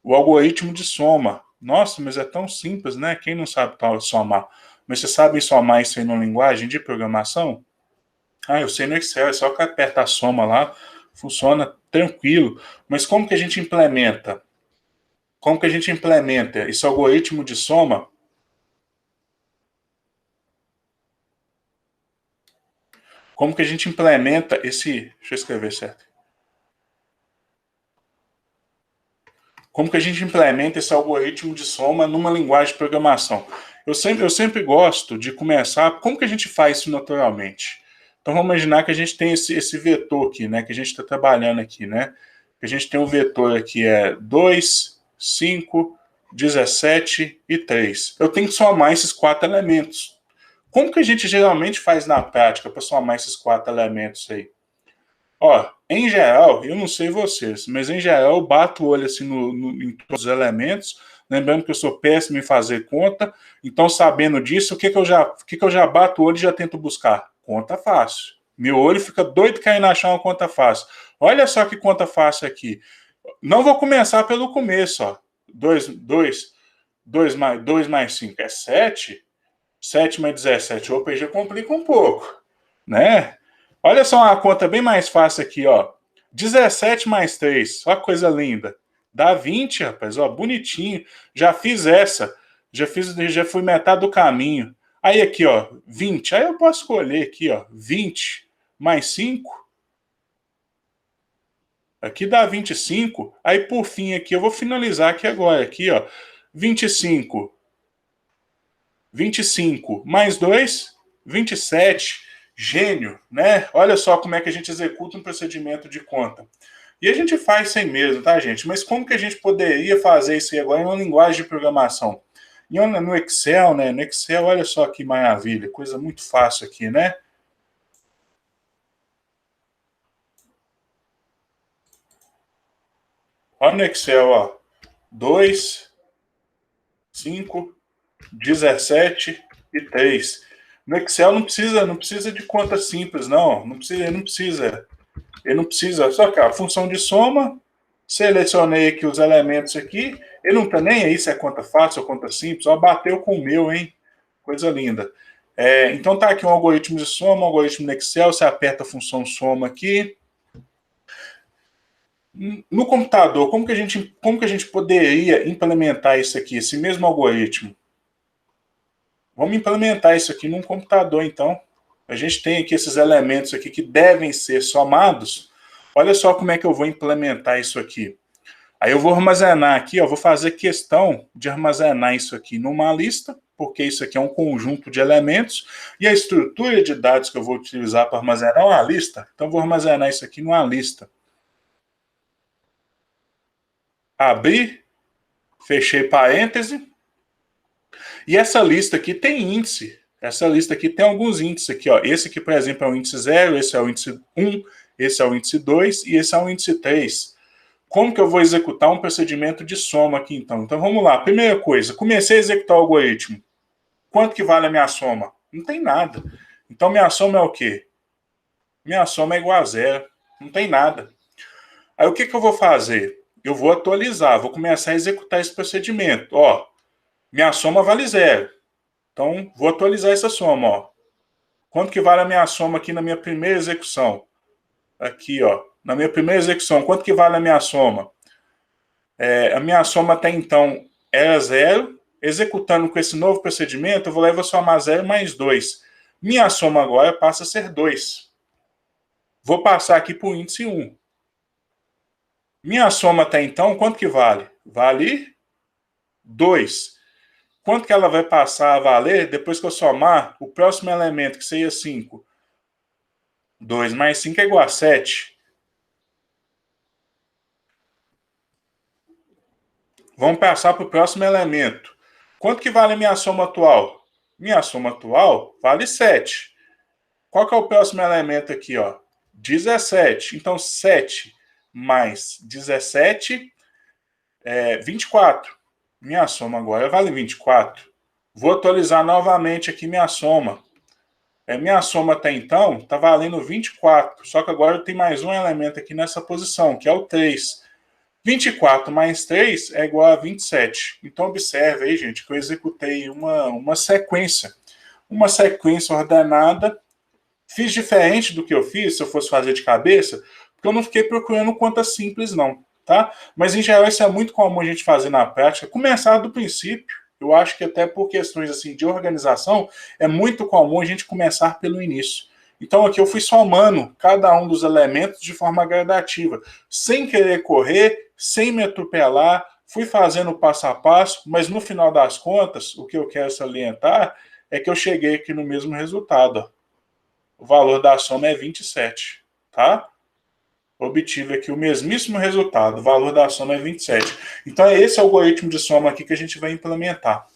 o algoritmo de soma. Nossa, mas é tão simples, né? Quem não sabe somar? Mas você sabe somar isso aí numa linguagem de programação? Ah, eu sei no Excel, é só que apertar a soma lá, funciona tranquilo. Mas como que a gente implementa? Como que a gente implementa esse algoritmo de soma? Como que a gente implementa esse... Deixa eu escrever certo. Como que a gente implementa esse algoritmo de soma numa linguagem de programação? Eu sempre gosto de começar... Como que a gente faz isso naturalmente? Então, vamos imaginar que a gente tem esse vetor aqui, né? Que a gente está trabalhando aqui, né? Que a gente tem um vetor aqui, 2, 5, 17 e 3. Eu tenho que somar esses 4 elementos. Como que a gente geralmente faz na prática para somar esses 4 elementos aí? Ó, em geral, eu não sei vocês, mas em geral eu bato o olho assim em todos os elementos, lembrando que eu sou péssimo em fazer conta, então sabendo disso, o que que eu já bato o olho e já tento buscar? Conta fácil. Meu olho fica doido caindo achar uma conta fácil. Olha só que conta fácil aqui. Não vou começar pelo começo, ó. 2 mais 5 é 7. 7 mais 17. Opa, já complica um pouco, né? Olha só uma conta bem mais fácil aqui, ó. 17 mais 3, olha que coisa linda. Dá 20, rapaz, ó, bonitinho. Já fiz essa. Já fui metade do caminho. Aí aqui, ó, 20. Aí eu posso escolher aqui, ó, 20 mais 5. Aqui dá 25. Aí por fim aqui, eu vou finalizar aqui agora, aqui, ó. 25. 25 mais 2, 27. Gênio, né? Olha só como é que a gente executa um procedimento de conta. E a gente faz sem mesmo, tá, gente? Mas como que a gente poderia fazer isso aí agora em uma linguagem de programação? No Excel, né? No Excel, olha só que maravilha, coisa muito fácil aqui, né? Olha no Excel, ó. 2, 5, 17 e 3. No Excel não precisa de conta simples, não. Ele não precisa, só que a função de soma, selecionei aqui os elementos aqui, ele não tá nem aí se é conta fácil ou conta simples, ó, bateu com o meu, hein? Coisa linda. Então tá aqui um algoritmo de soma, um algoritmo no Excel, você aperta a função soma aqui. No computador, como que a gente poderia implementar isso aqui, esse mesmo algoritmo? Vamos implementar isso aqui num computador, então. A gente tem aqui esses elementos aqui que devem ser somados. Olha só como é que eu vou implementar isso aqui. Aí eu vou armazenar aqui, ó, vou fazer questão de armazenar isso aqui numa lista, porque isso aqui é um conjunto de elementos, e a estrutura de dados que eu vou utilizar para armazenar é uma lista. Então, eu vou armazenar isso aqui numa lista. Abri, fechei parêntese, e essa lista aqui tem índice. Essa lista aqui tem alguns índices aqui, ó. Esse aqui, por exemplo, é o índice 0, esse é o índice 1, esse é o índice 2 e esse é o índice 3. Como que eu vou executar um procedimento de soma aqui, então? Então, vamos lá. Primeira coisa, comecei a executar o algoritmo. Quanto que vale a minha soma? Não tem nada. Então, minha soma é o quê? Minha soma é igual a zero. Não tem nada. Aí, o que que eu vou fazer? Eu vou atualizar, vou começar a executar esse procedimento. Ó, minha soma vale zero. Então, vou atualizar essa soma, ó. Quanto que vale a minha soma aqui na minha primeira execução? Aqui, ó. Na minha primeira execução, quanto que vale a minha soma? A minha soma até então era zero. Executando com esse novo procedimento, eu vou levar somar 0 mais 2. Minha soma agora passa a ser 2. Vou passar aqui para o índice 1. Minha soma até então, quanto que vale? Vale 2. Quanto que ela vai passar a valer depois que eu somar o próximo elemento, que seria 5? 2 mais 5 é igual a 7. Vamos passar para o próximo elemento. Quanto que vale a minha soma atual? Minha soma atual vale 7. Qual que é o próximo elemento aqui, ó? 17. Então, 7 mais 17 é 24. Minha soma agora vale 24. Vou atualizar novamente aqui minha soma. Minha soma até então está valendo 24. Só que agora tem mais um elemento aqui nessa posição, que é o 3. 24 mais 3 é igual a 27. Então, observe aí, gente, que eu executei uma sequência. Uma sequência ordenada. Fiz diferente do que eu fiz se eu fosse fazer de cabeça, porque eu não fiquei procurando conta simples, não, tá? Mas, em geral, isso é muito comum a gente fazer na prática. Começar do princípio. Eu acho que até por questões assim de organização, é muito comum a gente começar pelo início. Então, aqui eu fui somando cada um dos elementos de forma gradativa, sem querer correr, sem me atropelar, fui fazendo passo a passo, mas no final das contas, o que eu quero salientar é que eu cheguei aqui no mesmo resultado, ó. O valor da soma é 27, tá? Obtive aqui o mesmíssimo resultado, o valor da soma é 27. Então é esse algoritmo de soma aqui que a gente vai implementar.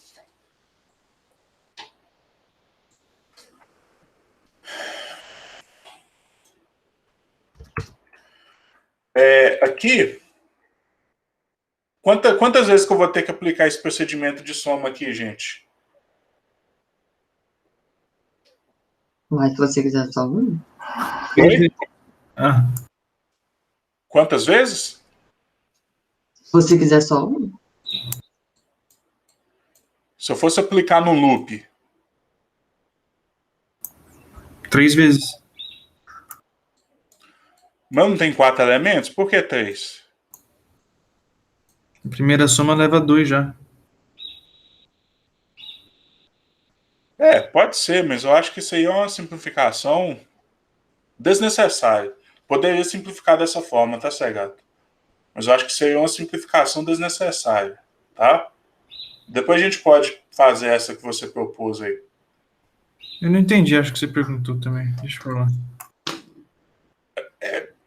Aqui, quantas vezes que eu vou ter que aplicar esse procedimento de soma aqui, gente? Mas se você quiser só um? Oi? Ah, Quantas vezes? Se você quiser só um? Se eu fosse aplicar no loop, 3 vezes. mas não tem 4 elementos? Por que 3? A primeira soma leva 2 já. Pode ser, mas eu acho que isso aí é uma simplificação desnecessária. Poderia simplificar dessa forma, tá, Segato? Mas eu acho que seria uma simplificação desnecessária, tá? Depois a gente pode fazer essa que você propôs aí. Eu não entendi, acho que você perguntou também. Deixa eu falar.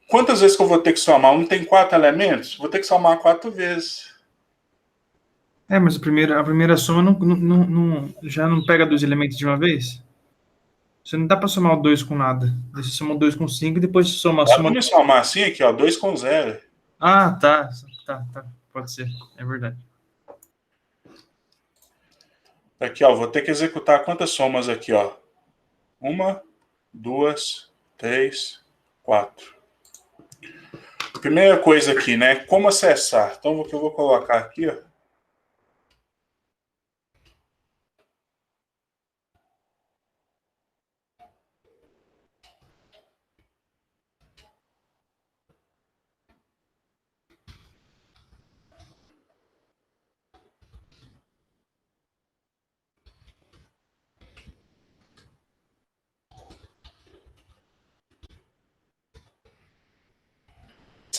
Quantas vezes que eu vou ter que somar? Não tem 4 elementos? Vou ter que somar 4 vezes. Mas a primeira soma já não pega 2 elementos de uma vez? Você não dá pra somar o 2 com nada. Daí você soma o 2 com 5 e depois você soma a Dá pra soma. me somar assim aqui, ó, 2 com 0. Ah, tá. Tá. Pode ser. É verdade. Aqui, ó, vou ter que executar quantas somas aqui, ó? 1, 2, 3, 4. Primeira coisa aqui, né? Como acessar? Então, o que eu vou colocar aqui, ó.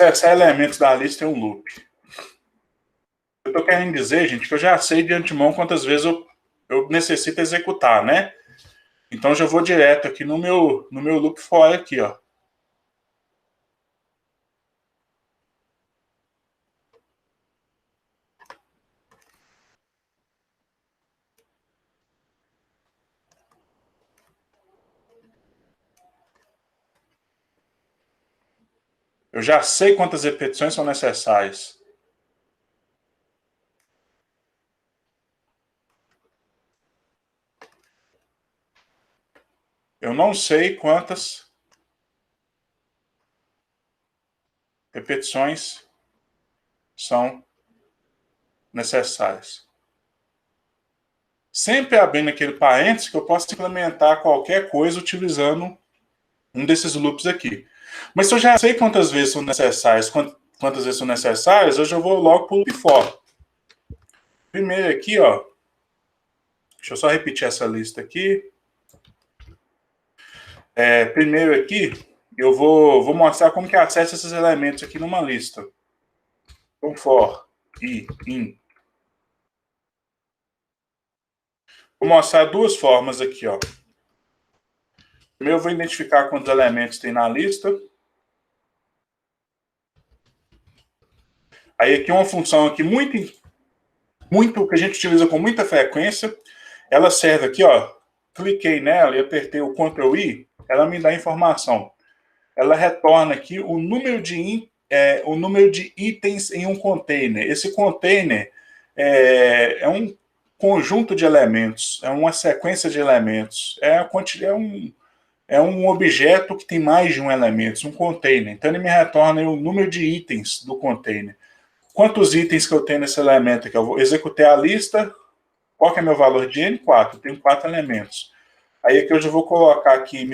acessar elementos da lista em um loop. Eu estou querendo dizer, gente, que eu já sei de antemão quantas vezes eu necessito executar, né? Então, já vou direto aqui no meu loop for aqui, ó. Eu já sei quantas repetições são necessárias. Eu não sei quantas repetições são necessárias. Sempre abrindo aquele parênteses que eu posso implementar qualquer coisa utilizando um desses loops aqui. Mas se eu já sei quantas vezes são necessárias, quantas vezes são necessárias, eu já vou logo para o loop for. Primeiro aqui, ó. Deixa eu só repetir essa lista aqui. Primeiro aqui, eu vou mostrar como que acessa esses elementos aqui numa lista. Então, for e in. Vou mostrar duas formas aqui, ó. Primeiro eu vou identificar quantos elementos tem na lista. Aí aqui uma função aqui muito que a gente utiliza com muita frequência. Ela serve aqui, ó. Cliquei nela e apertei o Ctrl I, ela me dá informação. Ela retorna aqui o número de itens em um container. Esse container é um conjunto de elementos, é uma sequência de elementos, é um objeto que tem mais de um elemento, um container. Então ele me retorna o número de itens do container. Quantos itens que eu tenho nesse elemento aqui? Eu vou executar a lista. Qual que é meu valor de N? 4. Eu tenho 4 elementos. Aí aqui eu já vou colocar aqui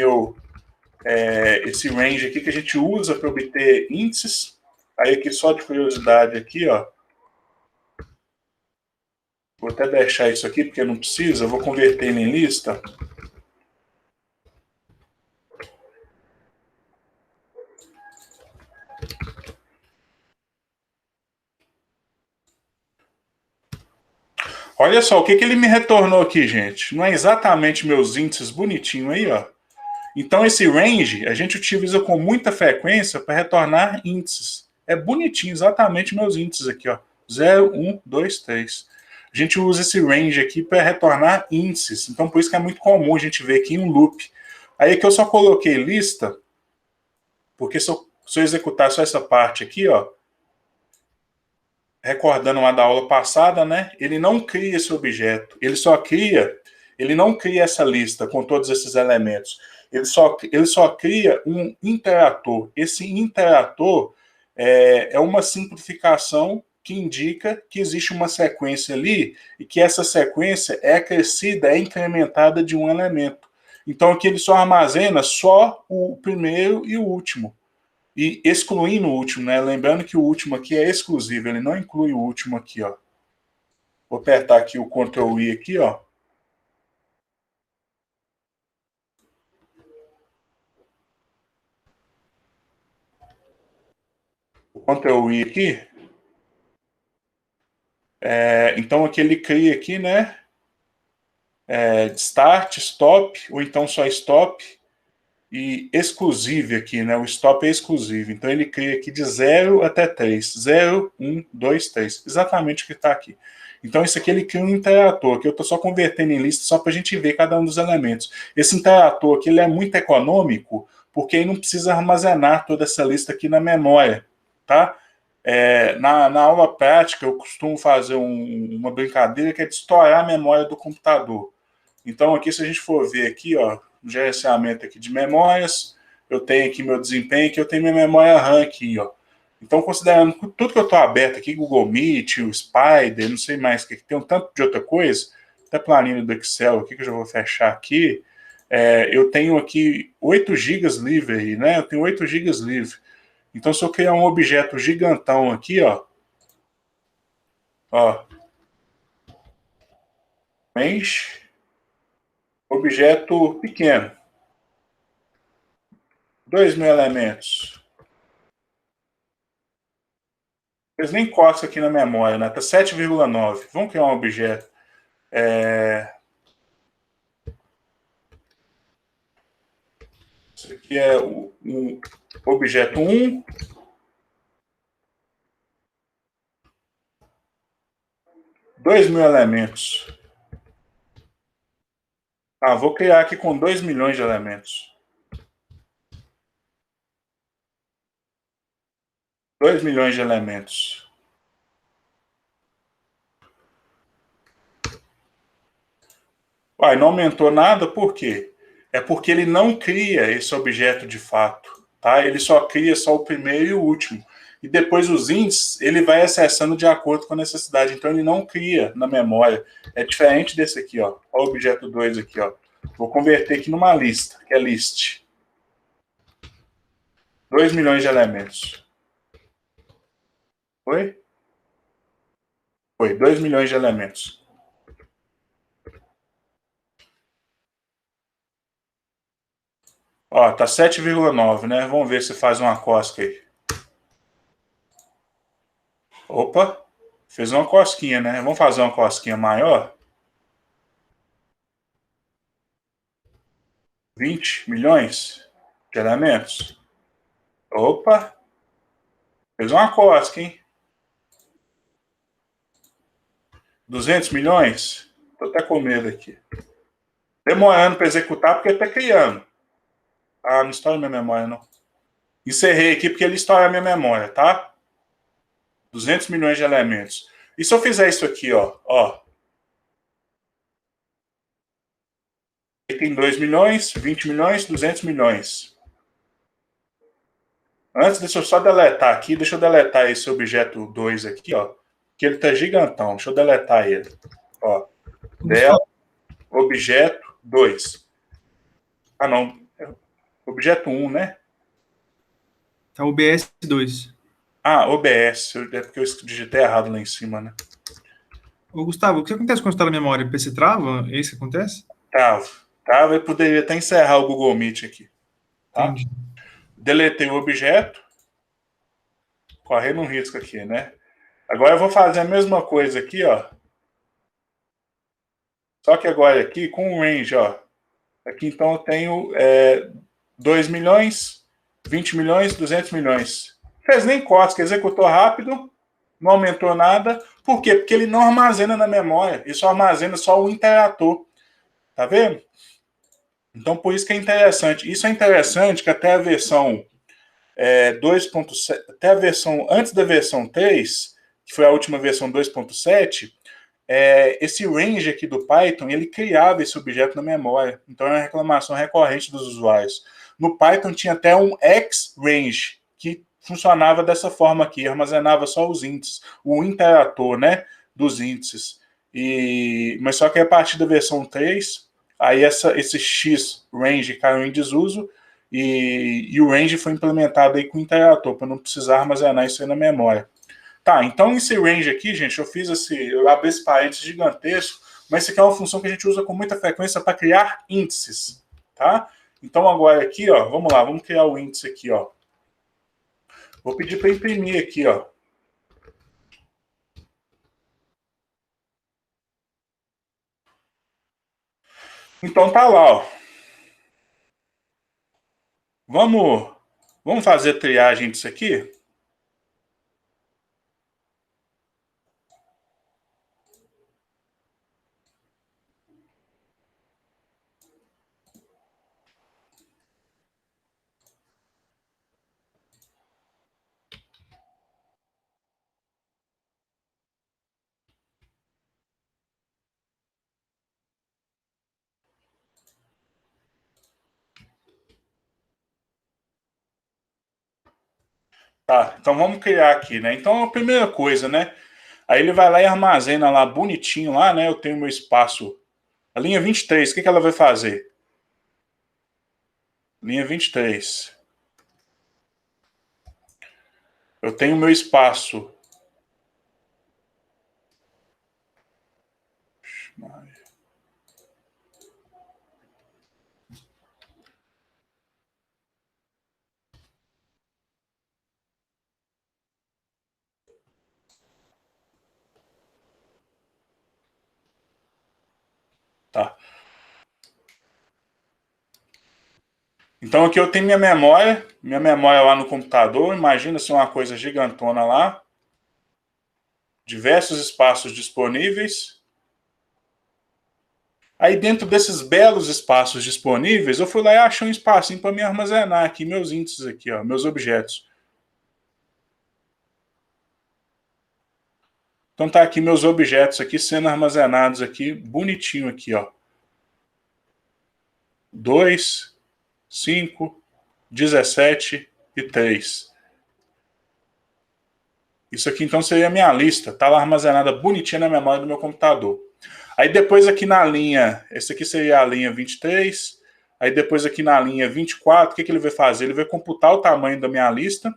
esse range aqui que a gente usa para obter índices. Aí aqui só de curiosidade aqui, ó. Vou até deixar isso aqui porque não precisa. Eu vou converter ele em lista. Olha só o que ele me retornou aqui, gente. Não é exatamente meus índices bonitinho aí, ó. Então esse range a gente utiliza com muita frequência para retornar índices. É bonitinho, exatamente meus índices aqui, ó. 0, 1, 2, 3. A gente usa esse range aqui para retornar índices. Então por isso que é muito comum a gente ver aqui em um loop. Aí aqui eu só coloquei lista, porque se eu executar só essa parte aqui, ó, recordando uma da aula passada, né? Ele não cria esse objeto, ele não cria essa lista com todos esses elementos. Ele só cria um interator. Esse interator é uma simplificação que indica que existe uma sequência ali e que essa sequência é acrescida, é incrementada de um elemento. Então aqui ele só armazena só o primeiro e o último. E excluindo o último, né? Lembrando que o último aqui é exclusivo, ele não inclui o último aqui, ó. Vou apertar aqui o Ctrl I aqui, ó. O Ctrl I aqui. Então aqui ele cria aqui, né? Start, stop, ou então só stop. E exclusive aqui, né? O stop é exclusivo. Então ele cria aqui de 0 até 3. 0, 1, 2, 3. Exatamente o que está aqui. Então isso aqui ele cria um interator, que eu estou só convertendo em lista só para a gente ver cada um dos elementos. Esse interator aqui ele é muito econômico, porque aí não precisa armazenar toda essa lista aqui na memória, tá? Na aula prática eu costumo fazer uma brincadeira que é de estourar a memória do computador. Então aqui se a gente for ver aqui, ó, gerenciamento aqui de memórias, eu tenho aqui meu desempenho, que eu tenho minha memória RAM aqui, ó. Então, considerando tudo que eu estou aberto aqui, Google Meet, o Spider, não sei mais, que tem um tanto de outra coisa, até planilha do Excel aqui, que eu já vou fechar aqui, eu tenho aqui 8 GB livre aí, né? Eu tenho 8 GB livre. Então, se eu criar um objeto gigantão aqui, ó, range, objeto pequeno, 2.000 elementos. Fez nem cóstica aqui na memória, né? Tá 7,9. Vamos criar um objeto. Isso aqui é o objeto 1. Dois mil elementos. Ah, vou criar aqui com 2 milhões de elementos. 2 milhões de elementos. Uai, não aumentou nada, por quê? É porque ele não cria esse objeto de fato, tá? Ele só cria só o primeiro e o último. E depois os índices, ele vai acessando de acordo com a necessidade. Então ele não cria na memória. É diferente desse aqui, ó. Olha o objeto 2 aqui, ó. Vou converter aqui numa lista, que é list. 2 milhões de elementos. Foi? Foi, 2 milhões de elementos. Ó, tá 7,9, né? Vamos ver se faz uma cosca aí. Opa, fez uma cosquinha, né? Vamos fazer uma cosquinha maior? 20 milhões de elementos. Opa, fez uma cosca, hein? 200 milhões? Tô até com medo aqui. Demorando para executar porque ele tá criando. Ah, não estoura minha memória, não. Encerrei aqui porque ele estoura a minha memória, tá? 200 milhões de elementos. E se eu fizer isso aqui, ó? Ó. Tem 2 milhões, 20 milhões, 200 milhões. Antes, deixa eu só deletar aqui. Deixa eu deletar esse objeto 2 aqui, ó. Que ele tá gigantão. Deixa eu deletar ele. Ó. Del, objeto 2. Ah, não. Objeto 1, né? Tá OBS 2. Ah, OBS. É porque eu digitei errado lá em cima, né? Ô, Gustavo, o que acontece quando está na memória? O PC trava? É isso que acontece? Tava. Tava. Eu poderia até encerrar o Google Meet aqui. Tá? Entendi. Deletei o objeto. Correndo um risco aqui, né? Agora eu vou fazer a mesma coisa aqui, ó. Só que agora aqui com o range, ó. Aqui então eu tenho 2 milhões, 20 milhões, 200 milhões. Fez nem cóstica, executou rápido, não aumentou nada. Por quê? Porque ele não armazena na memória, ele só armazena só o interator. Tá vendo? Então por isso que é interessante. Isso é interessante que até a versão 2.7, até a versão antes da versão 3, que foi a última versão 2.7, esse range aqui do Python, ele criava esse objeto na memória. Então é uma reclamação recorrente dos usuários. No Python tinha até um xRange, que funcionava dessa forma aqui, armazenava só os índices, o interator, né, dos índices. Mas só que a partir da versão 3, aí esse xRange caiu em desuso, e o range foi implementado aí com o interator, para não precisar armazenar isso aí na memória. Tá, então esse range aqui, gente, eu abri esse parênteses gigantesco, mas isso aqui é uma função que a gente usa com muita frequência para criar índices, tá? Então agora aqui, ó, vamos lá, vamos criar o índice aqui, ó. Vou pedir para imprimir aqui, ó. Então tá lá, ó. Vamos fazer triagem disso aqui? Tá, então vamos criar aqui, né? Então a primeira coisa, né? Aí ele vai lá e armazena lá bonitinho lá, né? Eu tenho meu espaço. A linha 23, o que ela vai fazer? Linha 23. Eu tenho meu espaço. Então aqui eu tenho minha memória lá no computador, imagina se uma coisa gigantona lá, diversos espaços disponíveis. Aí dentro desses belos espaços disponíveis, eu fui lá e achei um espacinho para me armazenar aqui meus índices aqui, ó, meus objetos. Então tá aqui meus objetos aqui sendo armazenados aqui, bonitinho aqui, ó. 2, 5, 17 e 3. Isso aqui então seria a minha lista, tá lá armazenada bonitinha na memória do meu computador. Aí depois aqui na linha, esse aqui seria a linha 23, aí depois aqui na linha 24, o que ele vai fazer? Ele vai computar o tamanho da minha lista.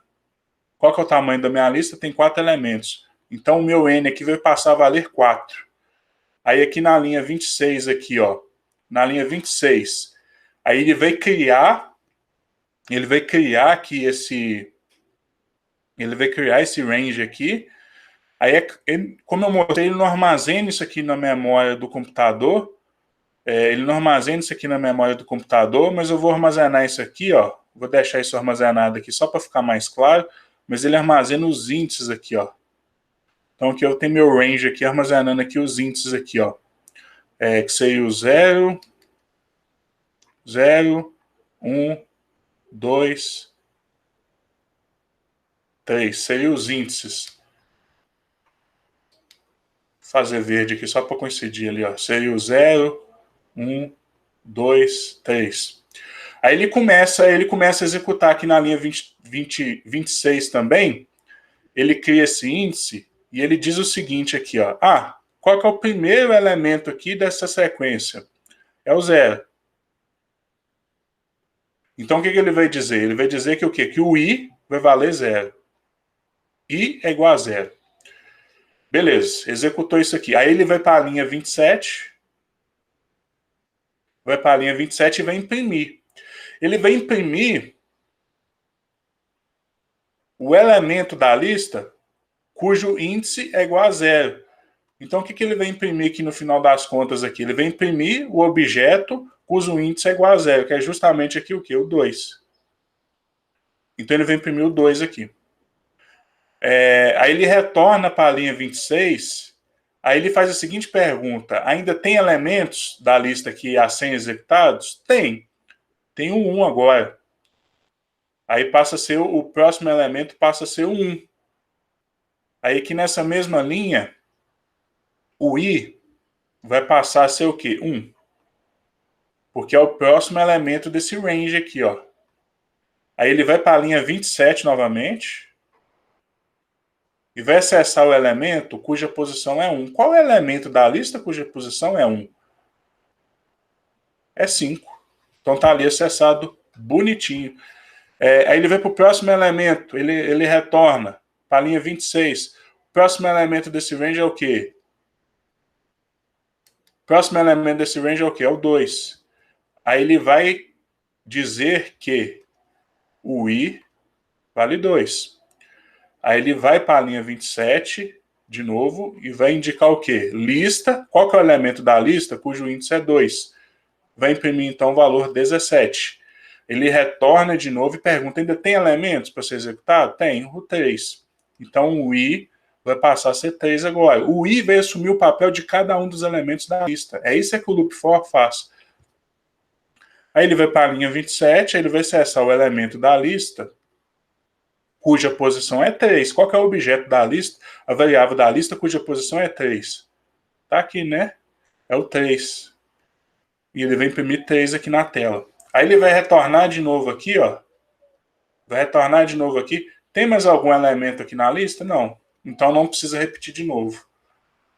Qual que é o tamanho da minha lista? Tem 4 elementos. Então o meu N aqui vai passar a valer 4. Aí aqui na linha 26 aqui, ó, na linha 26, aí ele vai criar aqui ele vai criar esse range aqui. Aí, como eu mostrei, ele não armazena isso aqui na memória do computador. Ele não armazena isso aqui na memória do computador, mas eu vou armazenar isso aqui, ó. Vou deixar isso armazenado aqui só para ficar mais claro. Mas ele armazena os índices aqui, ó. Então aqui eu tenho meu range aqui, armazenando aqui os índices aqui, ó. Que seria o 0, 0, 1, 2, 3. Seria os índices. Fazer verde aqui só para coincidir ali, ó. Seria o 0, 1, 2, 3. Aí ele começa a executar aqui na linha 26 também. Ele cria esse índice e ele diz o seguinte aqui, ó. Qual que é o primeiro elemento aqui dessa sequência? É o 0. Então o que ele vai dizer? Ele vai dizer que o quê? Que o I vai valer 0. I é igual a 0. Beleza, executou isso aqui. Aí ele vai para a linha 27. Vai para a linha 27 e vai imprimir. Ele vai imprimir o elemento da lista cujo índice é igual a 0. Então, o que ele vai imprimir aqui no final das contas aqui? Ele vai imprimir o objeto cujo índice é igual a 0, que é justamente aqui o quê? O 2. Então, ele vai imprimir o 2 aqui. Aí ele retorna para a linha 26, aí ele faz a seguinte pergunta: ainda tem elementos da lista aqui a serem executados? Tem. Tem o 1 agora. Aí passa a ser o próximo elemento passa a ser o 1. Aí aqui nessa mesma linha, o I vai passar a ser o quê? 1. Porque é o próximo elemento desse range aqui, ó. Aí ele vai para a linha 27 novamente e vai acessar o elemento cuja posição é 1. Qual é o elemento da lista cuja posição é 1? É 5. Então tá ali acessado bonitinho. Aí ele vai para o próximo elemento, ele retorna para a linha 26. O próximo elemento desse range é o quê? O próximo elemento desse range é o quê? É o 2. Aí ele vai dizer que o I vale 2. Aí ele vai para a linha 27, de novo, e vai indicar o quê? Lista. Qual que é o elemento da lista cujo índice é 2? Vai imprimir, então, o valor 17. Ele retorna de novo e pergunta, ainda tem elementos para ser executado? Tem, o 3. Então, o I vai passar a ser 3 agora. O I vai assumir o papel de cada um dos elementos da lista. É isso que o loop for faz. Aí ele vai para a linha 27, aí ele vai acessar o elemento da lista, cuja posição é 3. Qual que é o objeto da lista? A variável da lista cuja posição é 3. Tá aqui, né? É o 3. E ele vai imprimir 3 aqui na tela. Aí ele vai retornar de novo aqui, ó. Vai retornar de novo aqui. Tem mais algum elemento aqui na lista? Não. Então não precisa repetir de novo.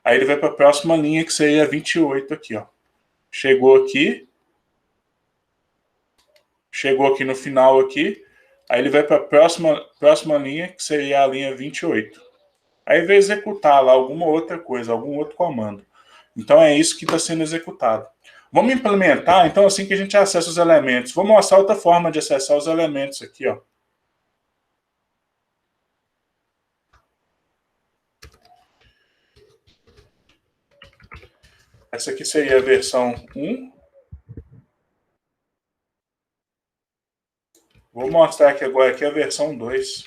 Aí ele vai para a próxima linha, que seria 28 aqui, ó. Chegou aqui no final aqui. Aí ele vai para a próxima linha, que seria a linha 28. Aí vai executar lá alguma outra coisa, algum outro comando. Então é isso que está sendo executado. Vamos implementar, então, assim que a gente acessa os elementos. Vou mostrar outra forma de acessar os elementos aqui, ó. Essa aqui seria a versão 1. mostrar aqui agora aqui a versão 2.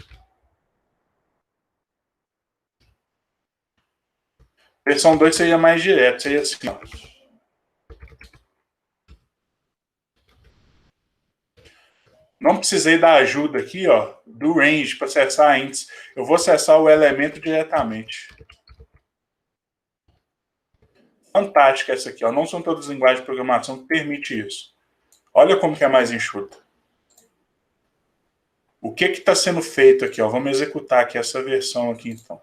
Versão 2 seria mais direto, seria assim, ó. Não precisei da ajuda aqui, ó, do range para acessar a índice. Eu vou acessar o elemento diretamente. Fantástica essa aqui, ó. Não são todas as linguagens de programação que permitem isso. Olha como que é mais enxuta. O que está sendo feito aqui, ó? Vamos executar aqui essa versão aqui, então.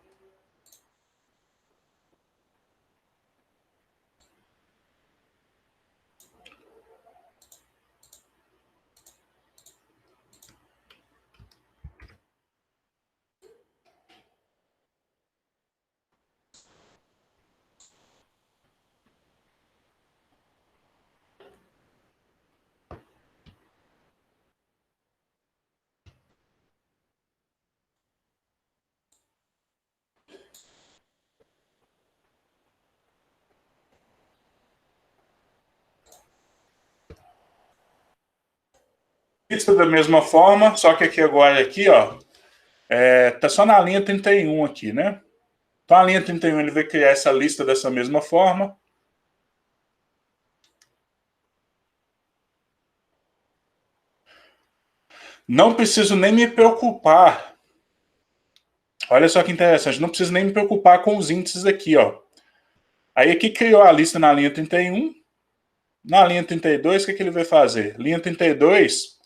Isso da mesma forma, só que aqui agora, aqui, ó, tá só na linha 31 aqui, né? Então, a linha 31, ele vai criar essa lista dessa mesma forma. Não preciso nem me preocupar. Olha só que interessante, não preciso nem me preocupar com os índices aqui, ó. Aí aqui criou a lista na linha 31. Na linha 32, o que ele vai fazer? Linha 32,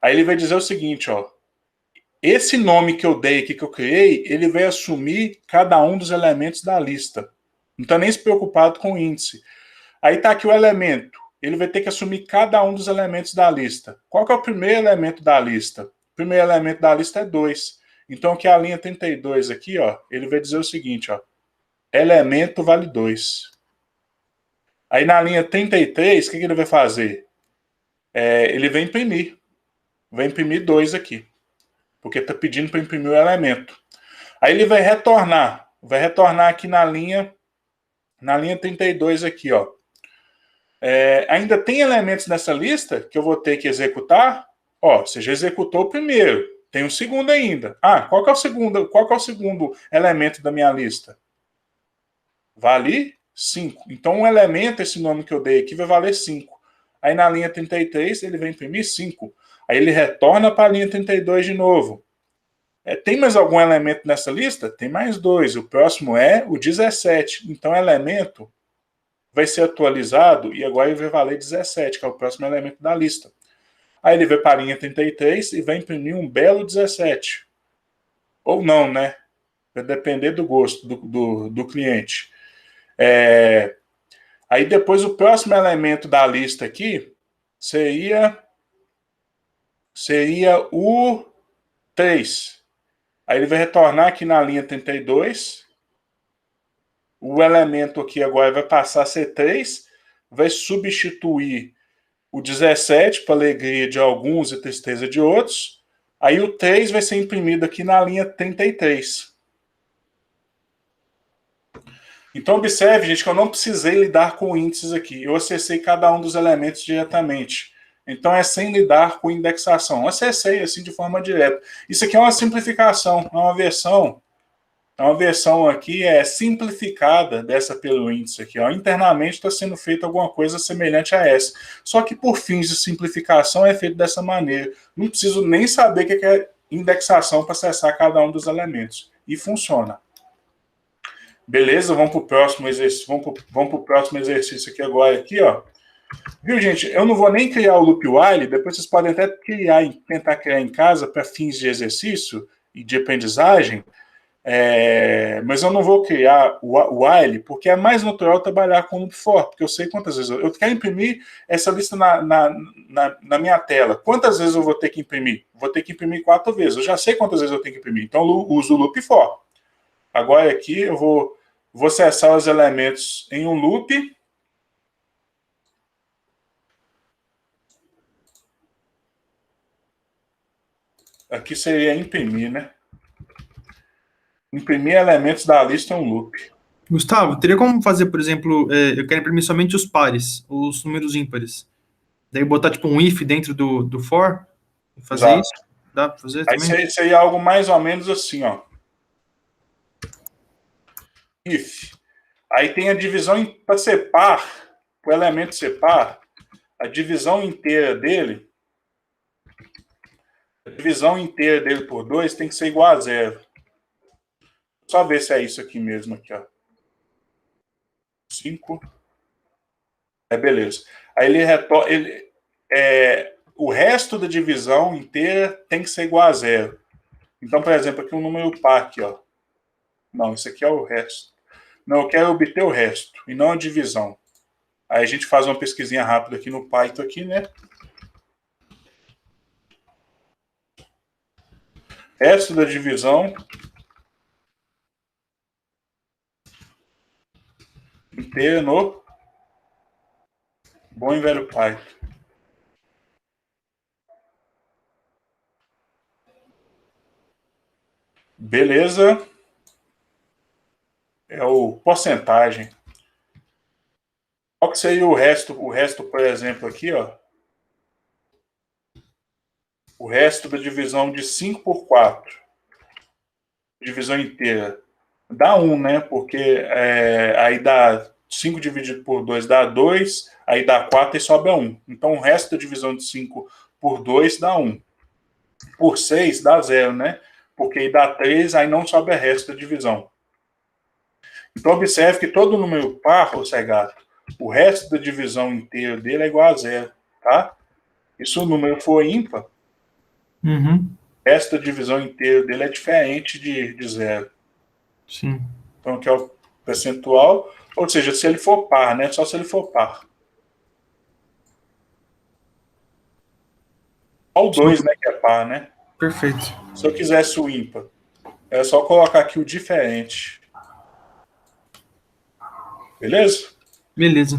aí ele vai dizer o seguinte, ó. Esse nome que eu dei aqui, que eu criei, ele vai assumir cada um dos elementos da lista. Não está nem se preocupado com o índice. Aí está aqui o elemento. Ele vai ter que assumir cada um dos elementos da lista. Qual que é o primeiro elemento da lista? O primeiro elemento da lista é 2. Então, aqui a linha 32 aqui, ó, ele vai dizer o seguinte, ó. Elemento vale 2. Aí na linha 33, o que ele vai fazer? Ele vai imprimir. Vai imprimir 2 aqui. Porque está pedindo para imprimir o elemento. Aí ele vai retornar. Vai retornar aqui na linha 32 aqui, ó. Ainda tem elementos nessa lista que eu vou ter que executar. Ó, você já executou o primeiro. Tem um segundo ainda. Qual que é o segundo? Qual que é o segundo elemento da minha lista? Vale 5. Então, um elemento, esse nome que eu dei aqui, vai valer 5. Aí na linha 33, ele vai imprimir 5. Aí ele retorna para a linha 32 de novo. Tem mais algum elemento nessa lista? Tem mais 2. O próximo é o 17. Então, o elemento vai ser atualizado e agora ele vai valer 17, que é o próximo elemento da lista. Aí ele vai para a linha 33 e vai imprimir um belo 17. Ou não, né? Vai depender do gosto do cliente. Aí depois o próximo elemento da lista aqui seria o 3. Aí ele vai retornar aqui na linha 32. O elemento aqui agora vai passar a ser 3. Vai substituir o 17 para alegria de alguns e tristeza de outros. Aí o 3 vai ser imprimido aqui na linha 33. Então observe, gente, que eu não precisei lidar com índices aqui. Eu acessei cada um dos elementos diretamente. Então é sem lidar com indexação. Eu acessei assim de forma direta. Isso aqui é uma simplificação, é uma versão aqui simplificada dessa pelo índice aqui. Ó. Internamente está sendo feita alguma coisa semelhante a essa. Só que por fins de simplificação é feito dessa maneira. Não preciso nem saber o que é indexação para acessar cada um dos elementos. E funciona. Beleza? Vamos para o próximo exercício. Vamos para o próximo exercício aqui agora. Aqui, ó. Viu, gente? Eu não vou nem criar o loop while. Depois vocês podem até tentar criar em casa para fins de exercício e de aprendizagem. Mas eu não vou criar o while, porque é mais natural trabalhar com o loop for, porque eu sei quantas vezes eu quero imprimir essa lista na minha tela. Quantas vezes eu vou ter que imprimir? Vou ter que imprimir 4 vezes. Eu já sei quantas vezes eu tenho que imprimir. Então eu uso o loop for. Agora aqui eu vou acessar os elementos em um loop. Aqui seria imprimir, né? Imprimir elementos da lista em um loop. Gustavo, teria como fazer, por exemplo, eu quero imprimir somente os pares, os números ímpares. Daí botar tipo um if dentro do for? E fazer Exato. isso? Dá para fazer Aí também? seria algo mais ou menos assim, ó. If. Aí tem a divisão para ser par, o elemento ser par, a divisão inteira dele por 2 tem que ser igual a zero. Só ver se é isso aqui mesmo, aqui, ó. 5. Beleza. Aí ele retorna. O resto da divisão inteira tem que ser igual a zero. Então, por exemplo, aqui um número par aqui, ó. Não, isso aqui é o resto. Não, eu quero obter o resto, e não a divisão. Aí a gente faz uma pesquisinha rápida aqui no Python, aqui, né? Resto da divisão inteira no bom e velho Python. Beleza. É o porcentagem. Qual que seria o resto? O resto, por exemplo, aqui, ó. O resto da divisão de 5 por 4. Divisão inteira. Dá 1, né? Porque aí dá 5 dividido por 2 dá 2, aí dá 4 e sobra 1. Então o resto da divisão de 5 por 2 dá 1. Por 6 dá 0, né? Porque aí dá 3, aí não sobra resto da divisão. Então observe que todo número par, ou seja, o resto da divisão inteira dele é igual a 0, tá? E se o número for ímpar, Uhum. o resto da divisão inteira dele é diferente de 0. Sim. Então aqui é o percentual, ou seja, se ele for par, né? Só se ele for par. Só o 2, né, que é par, né? Perfeito. Se eu quisesse o ímpar, é só colocar aqui o diferente. Beleza? Beleza.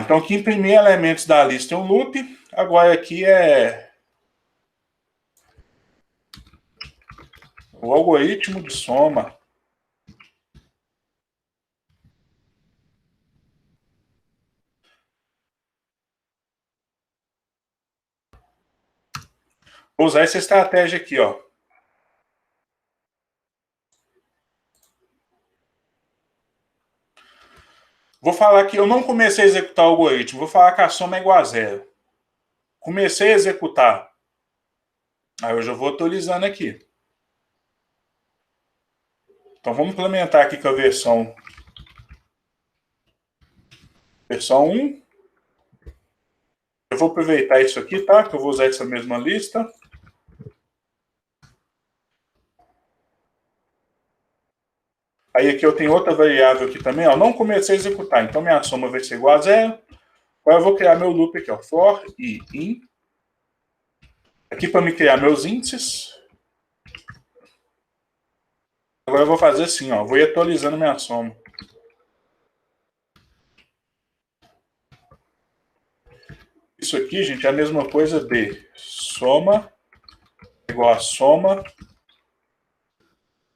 Então aqui imprimir elementos da lista é um loop. Agora aqui é o algoritmo de soma. Vou usar essa estratégia aqui, ó. Vou falar que eu não comecei a executar o algoritmo. Vou falar que a soma é igual a 0. Comecei a executar. Aí eu já vou atualizando aqui. Então vamos implementar aqui com a versão 1. Eu vou aproveitar isso aqui, tá? Que eu vou usar essa mesma lista. Aí aqui eu tenho outra variável aqui também, ó. Não comecei a executar, então minha soma vai ser igual a 0. Agora eu vou criar meu loop aqui, ó. For e in. Aqui para me criar meus índices. Agora eu vou fazer assim, ó. Vou ir atualizando minha soma. Isso aqui, gente, é a mesma coisa de soma igual a soma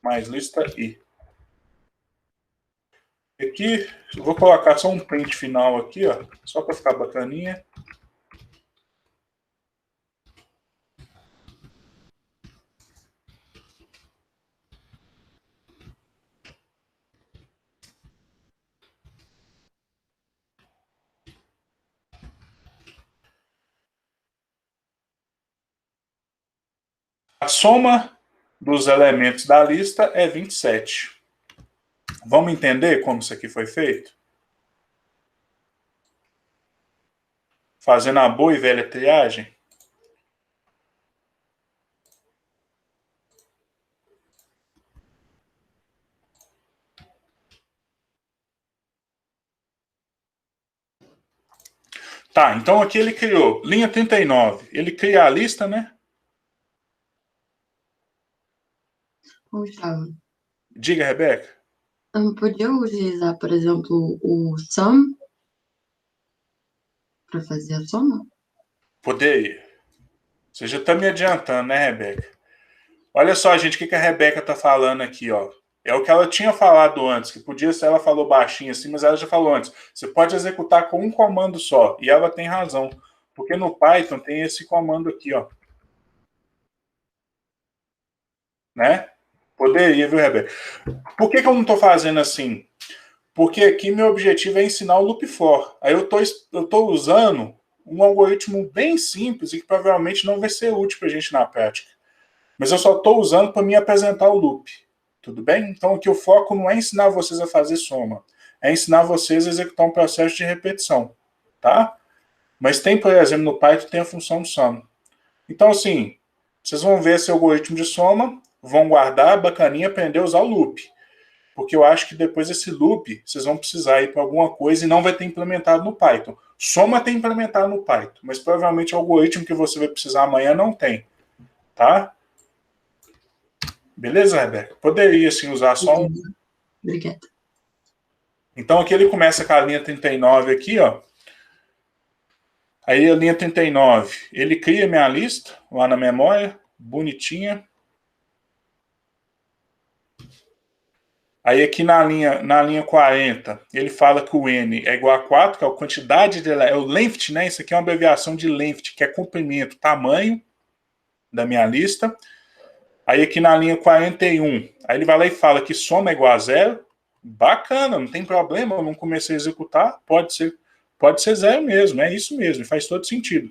mais lista i. Aqui, eu vou colocar só um print final aqui, ó, só para ficar bacaninha. A soma dos elementos da lista é 27. Vamos entender como isso aqui foi feito? Fazendo a boa e velha triagem. Tá, então aqui ele criou linha 39. Ele cria a lista, né? Gustavo, Diga, Rebeca. eu podia utilizar, por exemplo, o sum para fazer a soma? Poderia. Você já está me adiantando, né, Rebeca? Olha só, gente, o que a Rebeca está falando aqui, ó. É o que ela tinha falado antes, que podia ser, ela falou baixinho assim, mas ela já falou antes. Você pode executar com um comando só, e ela tem razão. Porque no Python tem esse comando aqui, ó. Né? Poderia, viu, Rebeca? Por que eu não estou fazendo assim? Porque aqui meu objetivo é ensinar o loop for. Aí eu tô usando um algoritmo bem simples e que provavelmente não vai ser útil para a gente na prática. Mas eu só estou usando para me apresentar o loop. Tudo bem? Então aqui o foco não é ensinar vocês a fazer soma, é ensinar vocês a executar um processo de repetição. Tá? Mas tem, por exemplo, no Python tem a função sum. Então, assim, vocês vão ver esse algoritmo de soma, vão guardar, bacaninha, aprender a usar o loop. Porque eu acho que depois desse loop, vocês vão precisar ir para alguma coisa e não vai ter implementado no Python. Soma tem implementado no Python, mas provavelmente o algoritmo que você vai precisar amanhã não tem. Tá? Beleza, Rebeca? Poderia, sim, usar só um... Obrigada. Então, aqui ele começa com a linha 39 aqui, ó. Aí a linha 39, ele cria minha lista lá na memória, bonitinha. Aí aqui na linha 40, ele fala que o n é igual a 4, que é a quantidade de... É o length, né? Isso aqui é uma abreviação de length, que é comprimento, tamanho da minha lista. Aí aqui na linha 41, aí ele vai lá e fala que soma é igual a 0. Bacana, não tem problema, eu não comecei a executar, pode ser 0 mesmo, é isso mesmo, faz todo sentido.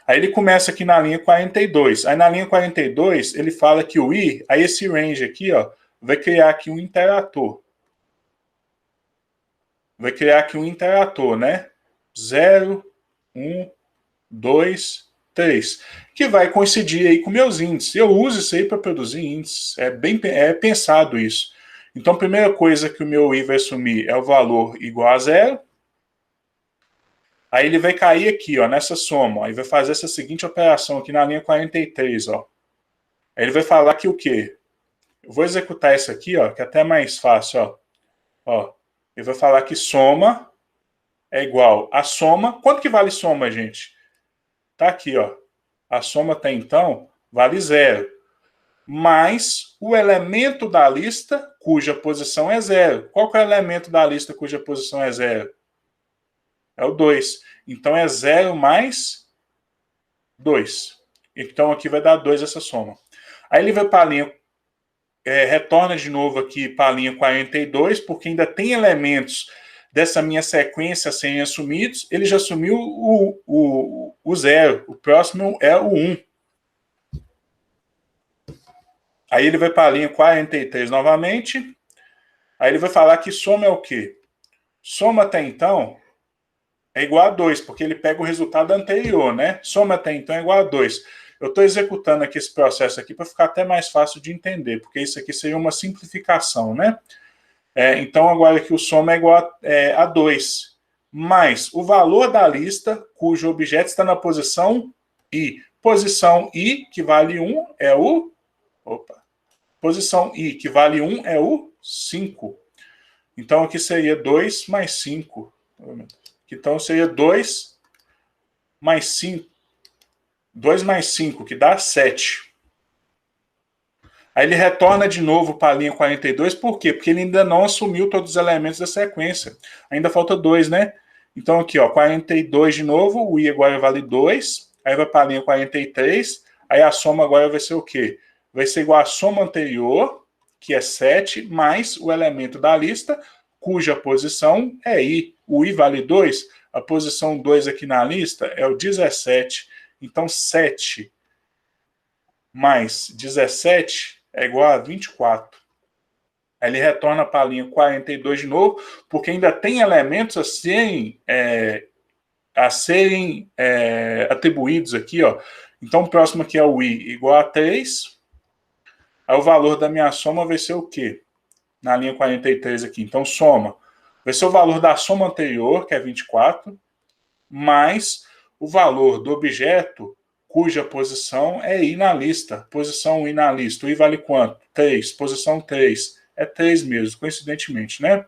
Aí ele começa aqui na linha 42. Aí na linha 42, ele fala que o i, aí esse range aqui, ó, vai criar aqui um interator. Vai criar aqui um interator, né? 0, 1, 2, 3. Que vai coincidir aí com meus índices. Eu uso isso aí para produzir índices. É pensado isso. Então, a primeira coisa que o meu i vai assumir é o valor igual a 0. Aí ele vai cair aqui, ó, nessa soma. Aí vai fazer essa seguinte operação aqui na linha 43, ó. Aí ele vai falar que o quê? Eu vou executar isso aqui, ó, que é até mais fácil, ó. Ó, ele vai falar que soma é igual a soma. Quanto que vale soma, gente? Tá aqui, ó. A soma até então vale 0. Mais o elemento da lista cuja posição é 0. Qual que é o elemento da lista cuja posição é 0? É o 2. Então é 0 mais 2. Então aqui vai dar 2 essa soma. Aí ele vai para a linha, retorna de novo aqui para a linha 42, porque ainda tem elementos dessa minha sequência sem assumidos. Ele já assumiu o 0. O próximo é o 1. Aí ele vai para a linha 43 novamente. Aí ele vai falar que soma é o quê? Soma até então é igual a 2, porque ele pega o resultado anterior, né? Soma até então é igual a 2. Eu estou executando aqui esse processo aqui para ficar até mais fácil de entender, porque isso aqui seria uma simplificação, né? Então, agora aqui o soma é igual a 2, mais o valor da lista cujo objeto está na posição i. Posição i, que vale 1, é o... Opa! Posição i, que vale 1, é o 5. Então, aqui seria 2 mais 5. Então, seria 2 mais 5. 2 mais 5, que dá 7. Aí ele retorna de novo para a linha 42, por quê? Porque ele ainda não assumiu todos os elementos da sequência. Ainda falta 2, né? Então, aqui, ó, 42 de novo, o i agora vale 2. Aí vai para a linha 43. Aí a soma agora vai ser o quê? Vai ser igual à soma anterior, que é 7, mais o elemento da lista, cuja posição é i. O i vale 2, a posição 2 aqui na lista é o 17. Então, 7 mais 17 é igual a 24. Aí ele retorna para a linha 42 de novo, porque ainda tem elementos a serem atribuídos aqui, ó. Então, o próximo aqui é o i igual a 3. Aí o valor da minha soma vai ser o quê? Na linha 43 aqui. Então, soma. Vai ser o valor da soma anterior, que é 24, mais o valor do objeto cuja posição é i na lista. Posição i na lista. O i vale quanto? 3. Posição 3. É 3 mesmo, coincidentemente, né?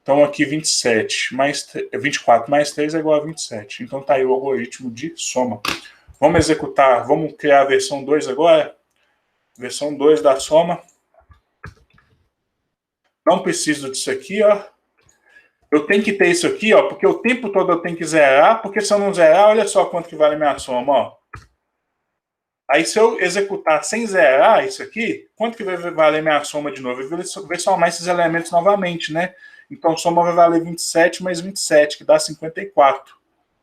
Então, aqui 24 mais 3 é igual a 27. Então, tá aí o algoritmo de soma. Vamos executar, vamos criar a versão 2 agora? Versão 2 da soma. Não preciso disso aqui, ó. Eu tenho que ter isso aqui, ó, porque o tempo todo eu tenho que zerar, porque se eu não zerar, olha só quanto que vale a minha soma, ó. Aí se eu executar sem zerar isso aqui, quanto que vai valer minha soma de novo? Eu vou somar esses elementos novamente, né? Então, soma vai valer 27 mais 27, que dá 54.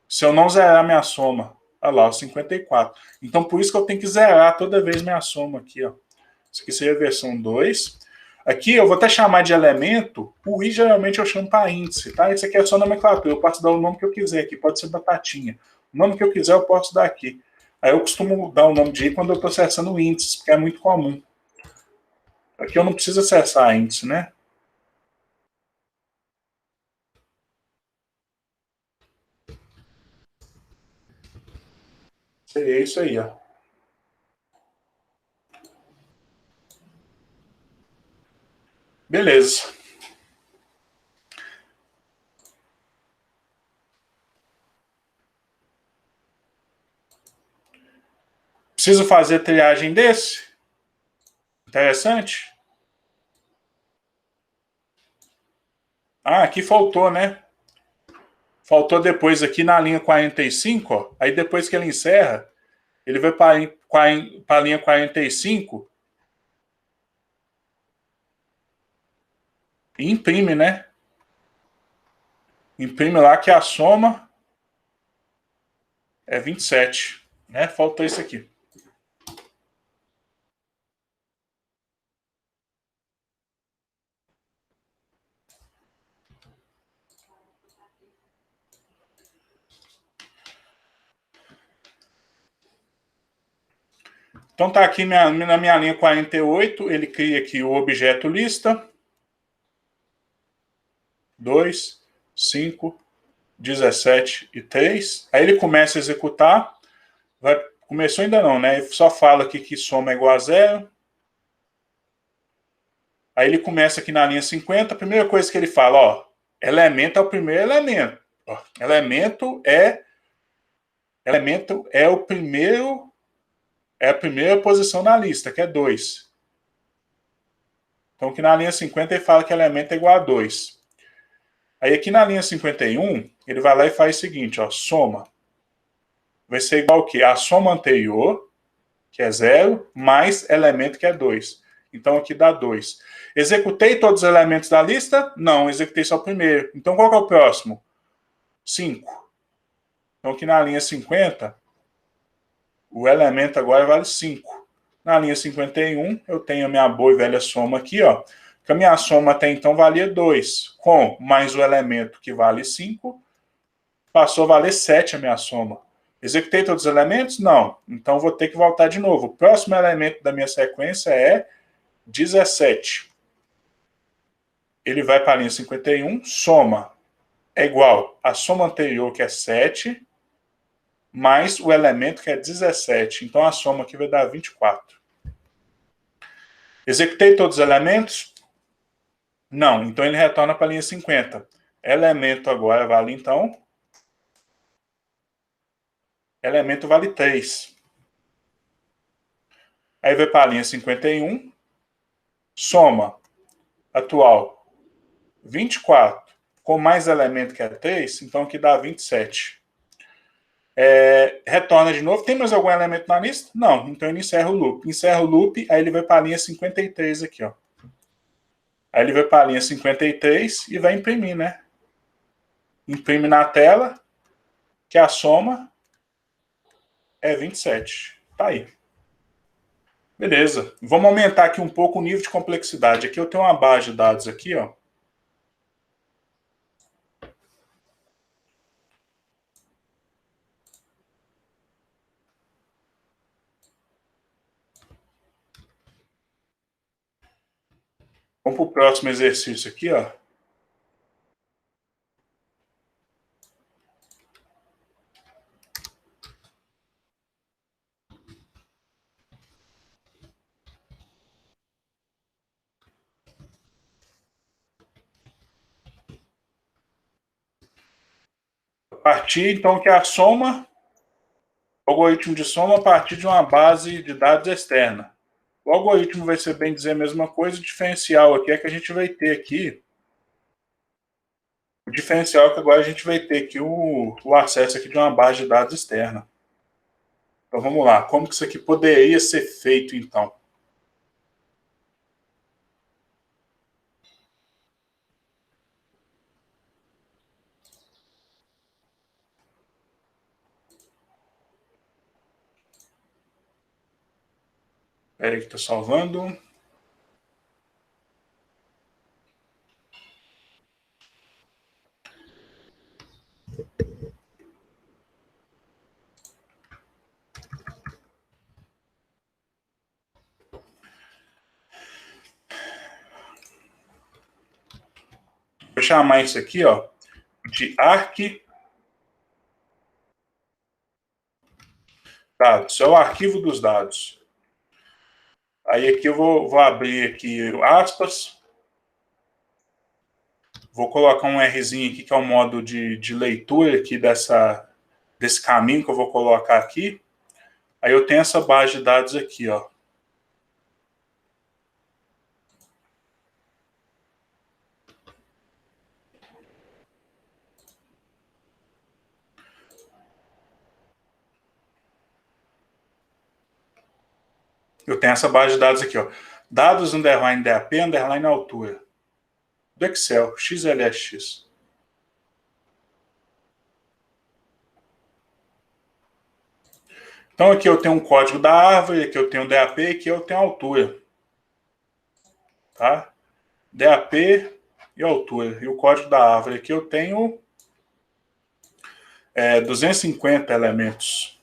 Se eu não zerar minha soma, olha lá, 54. Então, por isso que eu tenho que zerar toda vez minha soma aqui, ó. Isso aqui seria a versão 2. Aqui eu vou até chamar de elemento, o i geralmente eu chamo para índice, tá? Isso aqui é só nomenclatura, eu posso dar o nome que eu quiser aqui, pode ser batatinha. O nome que eu quiser eu posso dar aqui. Aí eu costumo dar o nome de i quando eu estou acessando índices, porque é muito comum. Aqui eu não preciso acessar índice, né? Seria isso aí, ó. Beleza. Preciso fazer triagem desse? Interessante. Ah, aqui faltou, né? Faltou depois aqui na linha 45, ó. Aí depois que ele encerra, ele vai para a linha 45 e imprime, né? Imprime lá que a soma é 27, né? Faltou isso aqui. Então tá aqui na minha linha 48, ele cria aqui o objeto lista. 2, 5, 17 e 3. Aí ele começa a executar. Começou ainda não, né? Ele só fala aqui que soma é igual a 0. Aí ele começa aqui na linha 50. A primeira coisa que ele fala, ó, elemento é o primeiro elemento. Ó, elemento é o primeiro, é a primeira posição na lista, que é 2. Então aqui na linha 50 ele fala que elemento é igual a 2. Aí aqui na linha 51, ele vai lá e faz o seguinte, ó, soma. Vai ser igual ao quê? A soma anterior, que é 0, mais elemento, que é 2. Então aqui dá 2. Executei todos os elementos da lista? Não, executei só o primeiro. Então qual que é o próximo? 5. Então aqui na linha 50, o elemento agora vale 5. Na linha 51, eu tenho a minha boa e velha soma aqui, ó. Que a minha soma até então valia 2. Com mais o elemento que vale 5, passou a valer 7 a minha soma. Executei todos os elementos? Não. Então vou ter que voltar de novo. O próximo elemento da minha sequência é 17. Ele vai para a linha 51, soma é igual à soma anterior, que é 7, mais o elemento, que é 17. Então a soma aqui vai dar 24. Executei todos os elementos? Não. Então ele retorna para a linha 50. Elemento agora vale, então, elemento vale 3. Aí vai para a linha 51, soma atual 24, com mais elemento, que é 3, então aqui dá 27. Retorna de novo. Tem mais algum elemento na lista? Não. Então ele encerra o loop. Encerra o loop, aí ele vai para a linha 53 aqui, ó. Aí ele vai para a linha 53 e vai imprimir, né? Imprime na tela, que a soma é 27. Tá aí. Beleza. Vamos aumentar aqui um pouco o nível de complexidade. Aqui eu tenho uma base de dados aqui, ó. Vamos para o próximo exercício aqui, ó. A partir, então, que a soma, o algoritmo de soma a partir de uma base de dados externa. O algoritmo vai ser, bem dizer, a mesma coisa. O diferencial aqui é que a gente vai ter aqui O diferencial é que agora a gente vai ter aqui o acesso aqui de uma base de dados externa. Então vamos lá, como que isso aqui poderia ser feito então? Espera aí que está salvando. Vou chamar isso aqui, ó, de arquidados. É o arquivo dos dados. Aí aqui eu vou abrir aqui aspas. Vou colocar um Rzinho aqui, que é o modo de leitura aqui desse caminho que eu vou colocar aqui. Aí eu tenho essa base de dados aqui, ó. Eu tenho essa base de dados aqui, ó. Dados underline DAP underline altura. Do Excel, XLSX. Então aqui eu tenho um código da árvore, aqui eu tenho o DAP, aqui eu tenho a altura. Tá? DAP e altura. E o código da árvore aqui eu tenho 250 elementos.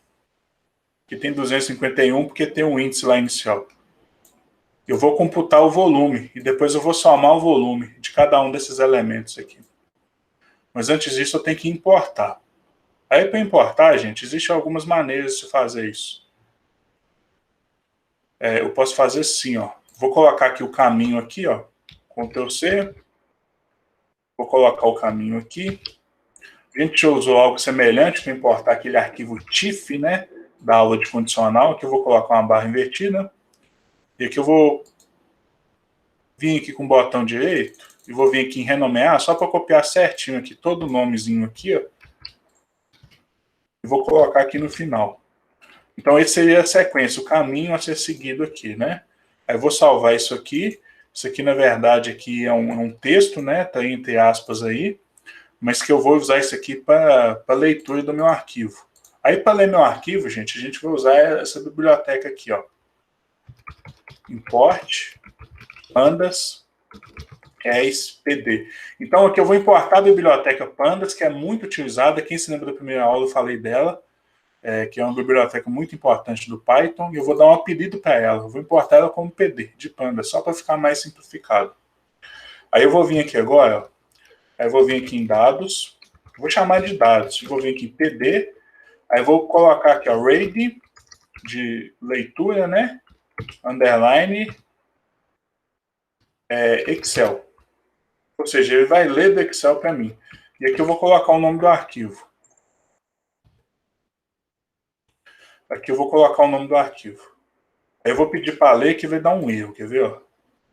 Aqui tem 251 porque tem um índice lá inicial. Eu vou computar o volume e depois eu vou somar o volume de cada um desses elementos aqui. Mas antes disso eu tenho que importar. Aí para importar, gente, existem algumas maneiras de fazer isso. Eu posso fazer assim, ó. Vou colocar aqui o caminho aqui, ó. Ctrl C. Vou colocar o caminho aqui. A gente já usou algo semelhante para importar aquele arquivo TIFF, né? Da aula de condicional. Aqui eu vou colocar uma barra invertida. E aqui eu vou vir aqui com o botão direito e vou vir aqui em renomear, só para copiar certinho aqui, todo o nomezinho aqui, ó. E vou colocar aqui no final. Então, esse seria a sequência, o caminho a ser seguido aqui, né? Aí eu vou salvar isso aqui. Isso aqui, na verdade, aqui é um texto, né? Tá entre aspas aí. Mas que eu vou usar isso aqui para leitura do meu arquivo. Aí, para ler meu arquivo, gente, a gente vai usar essa biblioteca aqui, ó. Import pandas PD. Então, aqui eu vou importar a biblioteca pandas, que é muito utilizada. Quem se lembra da primeira aula, eu falei dela. Que é uma biblioteca muito importante do Python, e eu vou dar um apelido para ela. Eu vou importar ela como PD, de Panda, só para ficar mais simplificado. Aí eu vou vir aqui agora, ó. Aí eu vou vir aqui em dados, vou chamar de dados, eu vou vir aqui em PD, aí eu vou colocar aqui, ó, read, de leitura, né, underline, Excel. Ou seja, ele vai ler do Excel para mim. E aqui eu vou colocar o nome do arquivo. Aqui eu vou colocar o nome do arquivo. Aí eu vou pedir para ler que vai dar um erro, quer ver? Ó?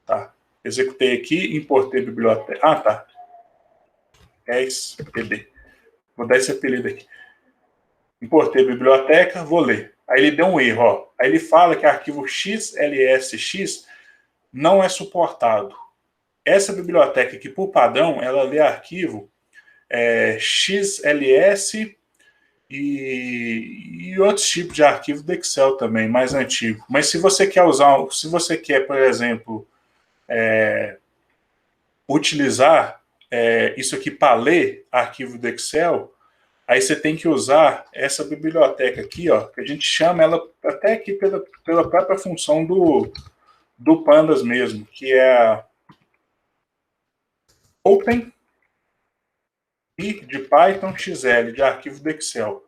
Tá. Executei aqui, importei a biblioteca. Ah, tá. SPD. Vou dar esse apelido aqui. Importei a biblioteca, vou ler. Aí ele deu um erro, ó. Aí ele fala que arquivo XLSX não é suportado. Essa biblioteca aqui, por padrão, ela lê arquivo XLS e outros tipos de arquivo do Excel também, mais antigo. Mas se você quer por exemplo, utilizar isso aqui para ler arquivo do Excel, aí você tem que usar essa biblioteca aqui, ó, que a gente chama ela até aqui pela própria função do Pandas mesmo, que é a Open e de Python XL, de arquivo do Excel.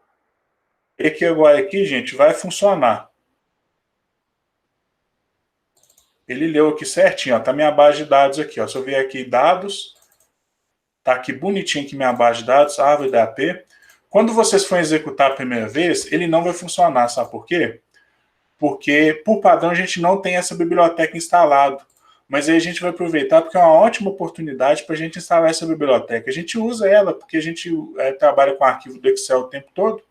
E que agora aqui, gente, vai funcionar. Ele leu aqui certinho, ó, tá minha base de dados aqui, ó. Se eu vier aqui dados, tá aqui bonitinho aqui minha base de dados, árvore DAP. Quando vocês forem executar a primeira vez, ele não vai funcionar, sabe por quê? Porque, por padrão, a gente não tem essa biblioteca instalada. mas aí a gente vai aproveitar porque é uma ótima oportunidade para a gente instalar essa biblioteca. A gente usa ela porque a gente trabalha com arquivo do Excel o tempo todo.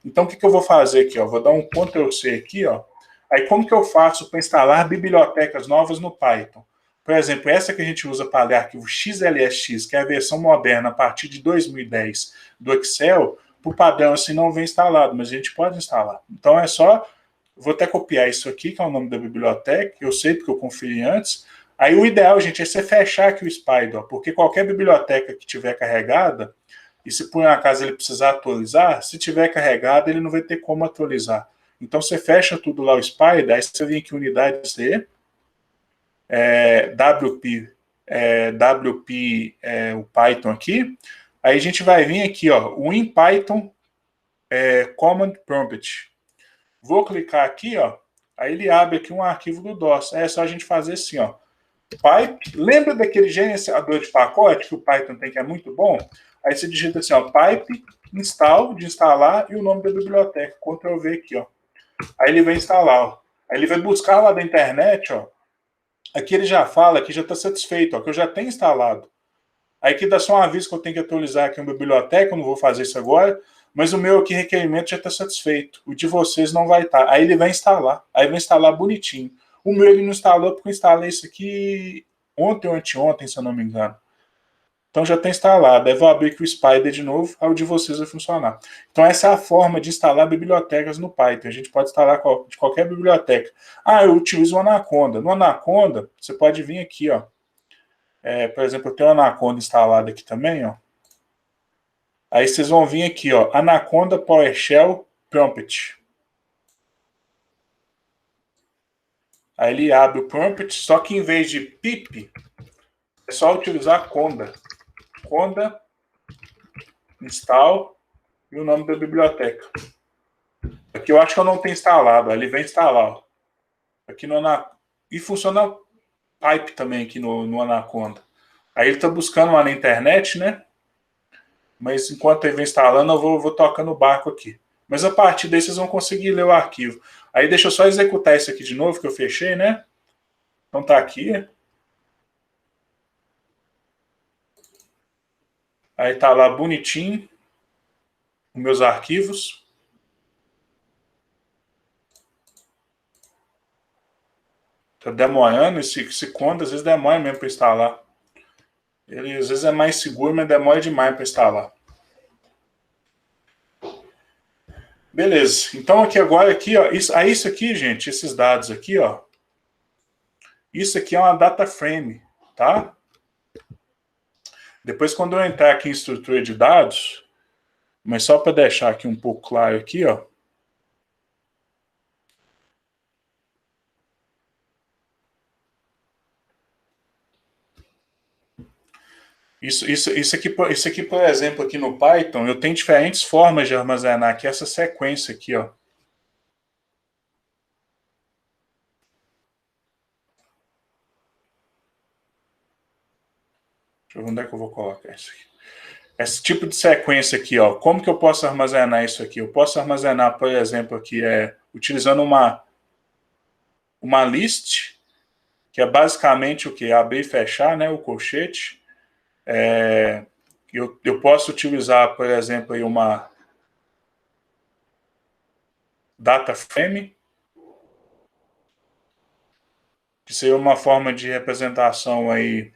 Então, o que eu vou fazer aqui? Ó? Vou dar um Ctrl+C aqui. Ó. Aí, como que eu faço para instalar bibliotecas novas no Python? Por exemplo, essa que a gente usa para ler arquivo XLSX, que é a versão moderna a partir de 2010 do Excel, por padrão assim não vem instalado, mas a gente pode instalar. Então é só, vou até copiar isso aqui, que é o nome da biblioteca, eu sei porque eu conferi antes. Aí o ideal, gente, é você fechar aqui o Spider, ó, porque qualquer biblioteca que tiver carregada, e se por um acaso ele precisar atualizar, se tiver carregado, ele não vai ter como atualizar. Então você fecha tudo lá o Spider, aí você vem aqui unidade C, WP, o Python aqui, aí a gente vai vir aqui, ó, o InPython Command Prompt. Vou clicar aqui, ó, aí ele abre aqui um arquivo do DOS. É só a gente fazer assim, ó, pipe, lembra daquele gerenciador de pacote que o Python tem que é muito bom? Aí você digita assim, ó, pipe, install, de instalar, e o nome da biblioteca, Ctrl V aqui, ó. Aí ele vai instalar, ó. Aí ele vai buscar lá da internet, ó. Aqui ele já fala que já está satisfeito, ó, que eu já tenho instalado. Aí aqui dá só um aviso que eu tenho que atualizar aqui uma biblioteca, eu não vou fazer isso agora, mas o meu aqui requerimento já está satisfeito. O de vocês não vai estar. Aí ele vai instalar. Aí vai instalar bonitinho. O meu ele não instalou porque eu instalei isso aqui ontem ou anteontem, se eu não me engano. Então já está instalado. Aí vou abrir aqui o Spider de novo, aí o de vocês vai funcionar. Então essa é a forma de instalar bibliotecas no Python. A gente pode instalar de qualquer biblioteca. Ah, eu utilizo o Anaconda. No Anaconda, você pode vir aqui, ó. Por exemplo, eu tenho o Anaconda instalado aqui também, ó. Aí vocês vão vir aqui, ó, Anaconda PowerShell Prompt. Aí ele abre o prompt, só que em vez de pip, é só utilizar conda. Conda, install e o nome da biblioteca. Aqui eu acho que eu não tenho instalado, aí ele vem instalar. Ó. Aqui no Anaconda. E funciona pipe também aqui no Anaconda. Aí ele está buscando lá na internet, né? Mas enquanto ele vem instalando, eu vou tocando o barco aqui. Mas a partir daí vocês vão conseguir ler o arquivo. Aí deixa eu só executar isso aqui de novo, que eu fechei, né? Então tá aqui. Aí tá lá bonitinho os meus arquivos. Tá demorando, esse conda às vezes demora mesmo para instalar. Ele às vezes é mais seguro, mas demora demais para instalar. Beleza. Então aqui agora aqui, ó, isso aqui, gente, esses dados aqui, ó. Isso aqui é uma data frame, tá? Depois quando eu entrar aqui em estrutura de dados, mas só para deixar aqui um pouco claro aqui, ó. Isso aqui, por exemplo, aqui no Python, eu tenho diferentes formas de armazenar aqui essa sequência aqui, ó. Deixa eu ver onde é que eu vou colocar isso aqui. Esse tipo de sequência aqui, ó. Como que eu posso armazenar isso aqui? Eu posso armazenar, por exemplo, aqui, utilizando uma list, que é basicamente o que? Abrir e fechar, né? O colchete. Eu posso utilizar, por exemplo, aí uma data frame, que seria uma forma de representação aí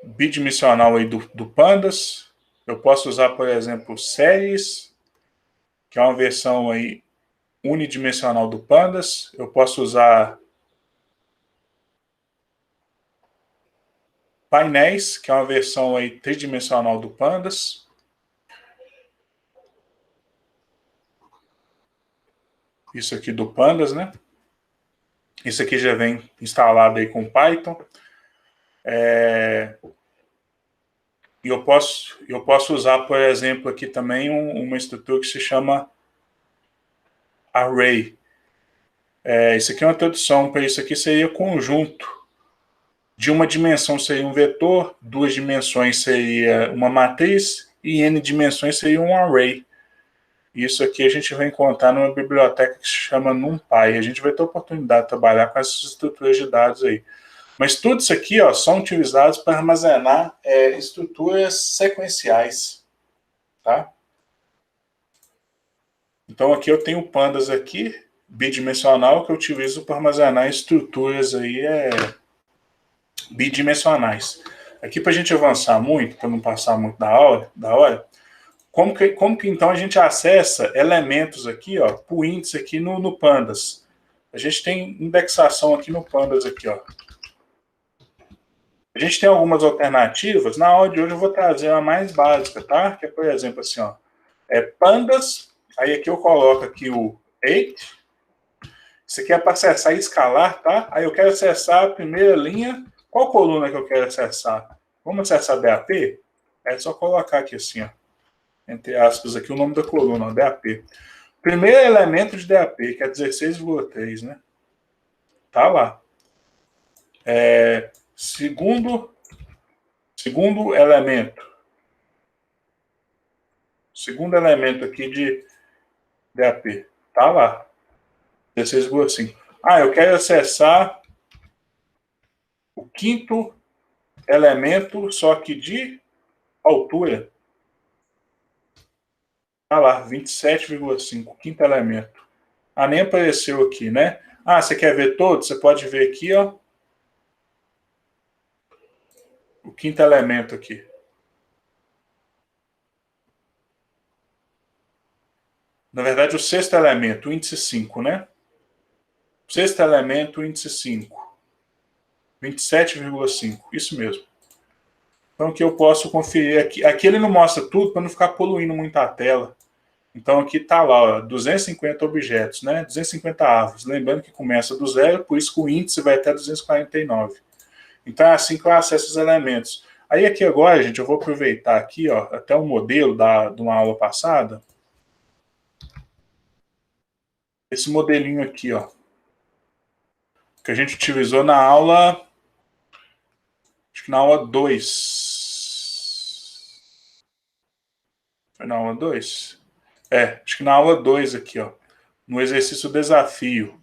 bidimensional aí do Pandas. Eu posso usar, por exemplo, séries, que é uma versão aí unidimensional do Pandas. Eu posso usar painéis, que é uma versão aí tridimensional do Pandas. Isso aqui do Pandas, né? Isso aqui já vem instalado aí com Python. E eu posso usar, por exemplo, aqui também uma estrutura que se chama array. Isso aqui é uma tradução para isso aqui, seria conjunto. De uma dimensão seria um vetor, duas dimensões seria uma matriz, e n dimensões seria um array. Isso aqui a gente vai encontrar numa biblioteca que se chama NumPy. A gente vai ter a oportunidade de trabalhar com essas estruturas de dados aí. Mas tudo isso aqui, ó, são utilizados para armazenar estruturas sequenciais, tá? Então aqui eu tenho pandas aqui, bidimensional, que eu utilizo para armazenar estruturas aí bidimensionais. Aqui para a gente avançar muito, para não passar muito da hora, como que então a gente acessa elementos aqui, ó, por índice aqui no Pandas? A gente tem indexação aqui no Pandas aqui, ó. A gente tem algumas alternativas. Na aula de hoje eu vou trazer a mais básica, tá? Que é, por exemplo, assim, ó, Pandas. Aí aqui eu coloco aqui o 8. Isso aqui é para acessar e escalar, tá? Aí eu quero acessar a primeira linha. Qual coluna que eu quero acessar? Vamos acessar DAP? É só colocar aqui assim, ó, entre aspas, aqui o nome da coluna, ó, DAP. Primeiro elemento de DAP, que é 16,3, né? Tá lá. Segundo elemento. Segundo elemento aqui de DAP. Tá lá. 16,5. Ah, eu quero acessar o quinto elemento, só que de altura. Tá lá, 27,5. Quinto elemento. Ah, nem apareceu aqui, né? Ah, você quer ver todos? Você pode ver aqui, ó. O quinto elemento aqui. Na verdade, o sexto elemento, o índice 5, né? Sexto elemento, o índice 5. 27,5. Isso mesmo. Então, aqui eu posso conferir. Aqui ele não mostra tudo para não ficar poluindo muito a tela. Então, aqui está lá, ó, 250 objetos, né? 250 árvores. Lembrando que começa do zero, por isso que o índice vai até 249. Então, é assim que eu acesso os elementos. Aí, aqui agora, gente, eu vou aproveitar aqui, ó, até um modelo de uma aula passada. Esse modelinho aqui, ó, que a gente utilizou na aula, acho que na aula 2. Foi na aula 2? Acho que na aula 2 aqui, ó, no exercício desafio.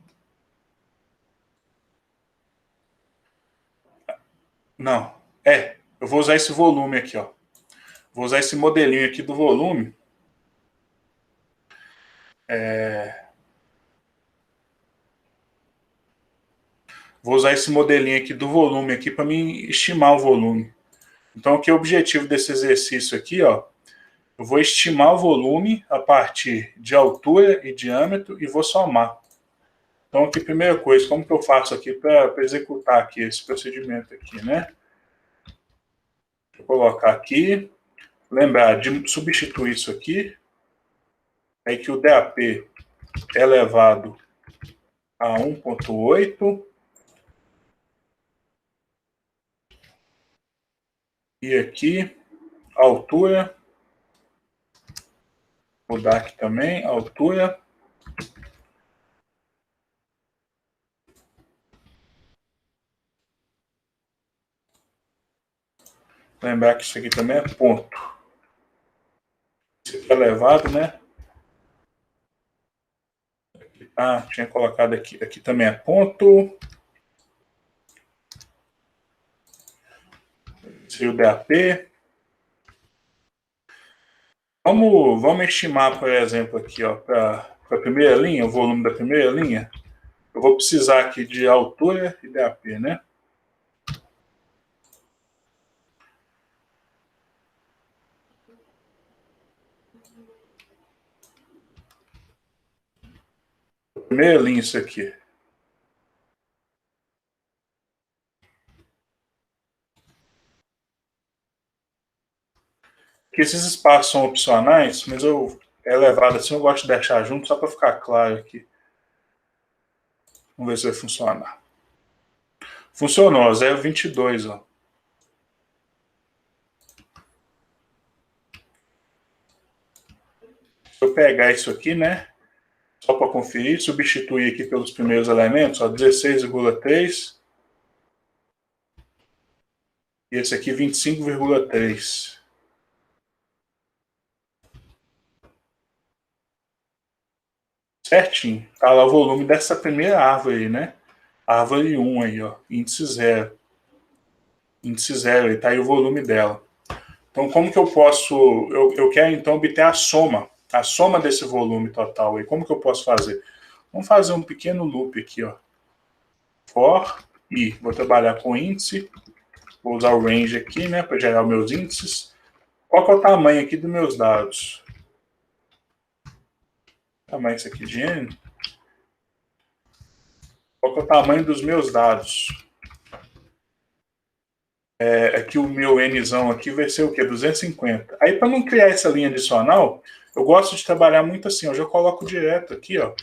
Não, eu vou usar esse volume aqui, ó. Vou usar esse modelinho aqui do volume. Vou usar esse modelinho aqui do volume aqui para me estimar o volume. Então, aqui é o objetivo desse exercício aqui, ó. Eu vou estimar o volume a partir de altura e diâmetro e vou somar. Então, aqui, primeira coisa, como que eu faço aqui para executar aqui esse procedimento aqui, né? Deixa eu colocar aqui. Lembrar de substituir isso aqui. É que o DAP é elevado a 1,8. E aqui, altura. Vou dar aqui também, altura. Lembrar que isso aqui também é ponto. Isso aqui é elevado, né? Ah, tinha colocado aqui. Aqui também é ponto. Esse é o DAP. Vamos estimar, por exemplo, aqui, ó, para a primeira linha, o volume da primeira linha. Eu vou precisar aqui de altura e DAP, né? Primeira linha, isso aqui. Aqui esses espaços são opcionais, mas é elevado assim, eu gosto de deixar junto só para ficar claro aqui. Vamos ver se vai funcionar. Funcionou, 0,22, ó. Se eu pegar isso aqui, né? Só para conferir, substituir aqui pelos primeiros elementos, ó, 16,3. E esse aqui, 25,3. certinho. Tá lá o volume dessa primeira árvore aí, né? Árvore 1 aí, ó, índice 0. Índice 0, aí tá aí o volume dela. Então, como que eu posso... Eu quero, então, obter a soma desse volume total aí. Como que eu posso fazer? Vamos fazer um pequeno loop aqui, ó. For i. Vou trabalhar com índice. Vou usar o range aqui, né, para gerar os meus índices. Qual que é o tamanho aqui dos meus dados? Tamanho isso aqui de n. Qual que é o tamanho dos meus dados? Aqui o meu nzão aqui vai ser o quê? 250. Aí, para não criar essa linha adicional, eu gosto de trabalhar muito assim. Eu já coloco direto aqui, ó.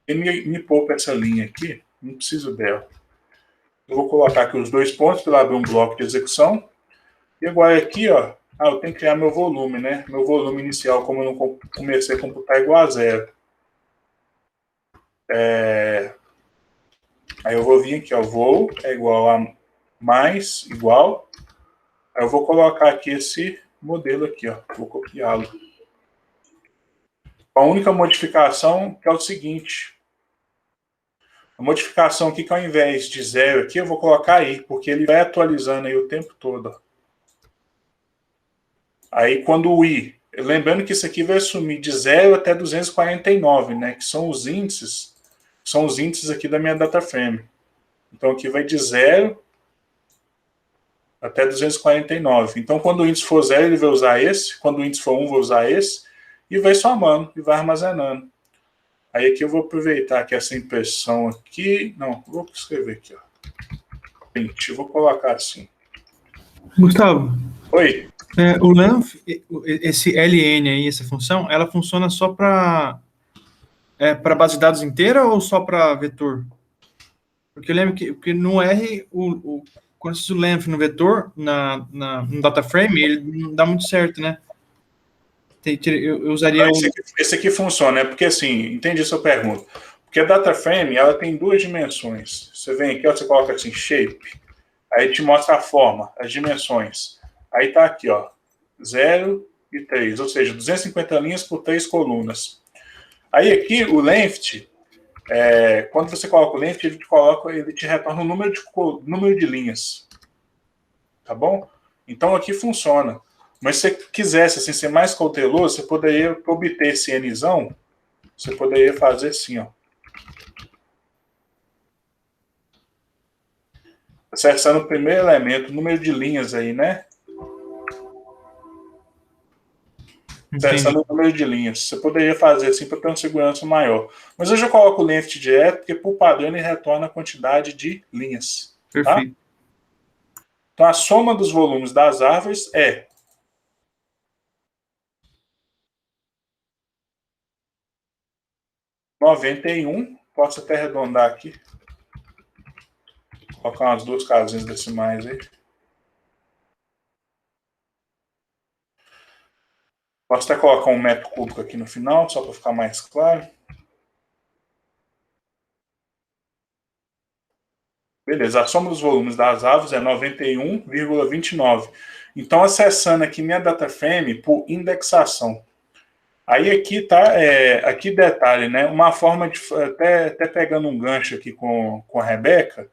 E me poupa essa linha aqui. Não preciso dela. Eu vou colocar aqui os 2 pontos para abrir um bloco de execução. E agora aqui, ó, eu tenho que criar meu volume, né? Meu volume inicial, como eu não comecei a computar, é igual a 0. Aí eu vou vir aqui, ó, voo é igual a mais, igual. Aí eu vou colocar aqui esse modelo aqui, ó. Vou copiá-lo. A única modificação que é o seguinte. A modificação aqui que ao invés de 0 aqui, eu vou colocar aí, porque ele vai atualizando aí o tempo todo. Aí quando o i, lembrando que isso aqui vai assumir de 0 até 249, né, que são os índices aqui da minha data frame. Então aqui vai de 0 até 249. Então quando o índice for 0, ele vai usar esse, quando o índice for 1, vai usar esse, e vai somando, e vai armazenando. Aí aqui eu vou aproveitar que essa impressão aqui, não, vou escrever aqui, ó. Print, eu vou colocar assim. Gustavo, Oi. o length, esse ln aí, essa função, ela funciona só para base de dados inteira ou só para vetor? Porque eu lembro que no R, quando você usa o length no vetor, no data frame, ele não dá muito certo, né? Eu usaria Esse aqui funciona, né? Porque assim, entendi a sua pergunta. Porque a data frame, ela tem 2 dimensões. Você vem aqui, ó, você coloca assim, shape. Aí te mostra a forma, as dimensões. Aí tá aqui, ó, 0 e 3, ou seja, 250 linhas por 3 colunas. Aí aqui o length, quando você coloca o length, ele te retorna o número de linhas. Tá bom? Então aqui funciona. Mas se você quisesse assim, ser mais cauteloso, você poderia obter esse nzão, você poderia fazer assim, ó. Acessando o primeiro elemento, o número de linhas aí, né? Acessando o número de linhas. Você poderia fazer assim para ter uma segurança maior. Mas eu já coloco o length direto, porque por padrão ele retorna a quantidade de linhas. Perfeito. Tá? Então a soma dos volumes das árvores é 91. Posso até arredondar aqui. Colocar umas 2 casinhas decimais aí. Posso até colocar um metro cúbico aqui no final, só para ficar mais claro. Beleza, a soma dos volumes das árvores é 91,29. Então, acessando aqui minha data frame por indexação. Aí aqui tá, aqui detalhe, né? Uma forma de, até pegando um gancho aqui com a Rebeca.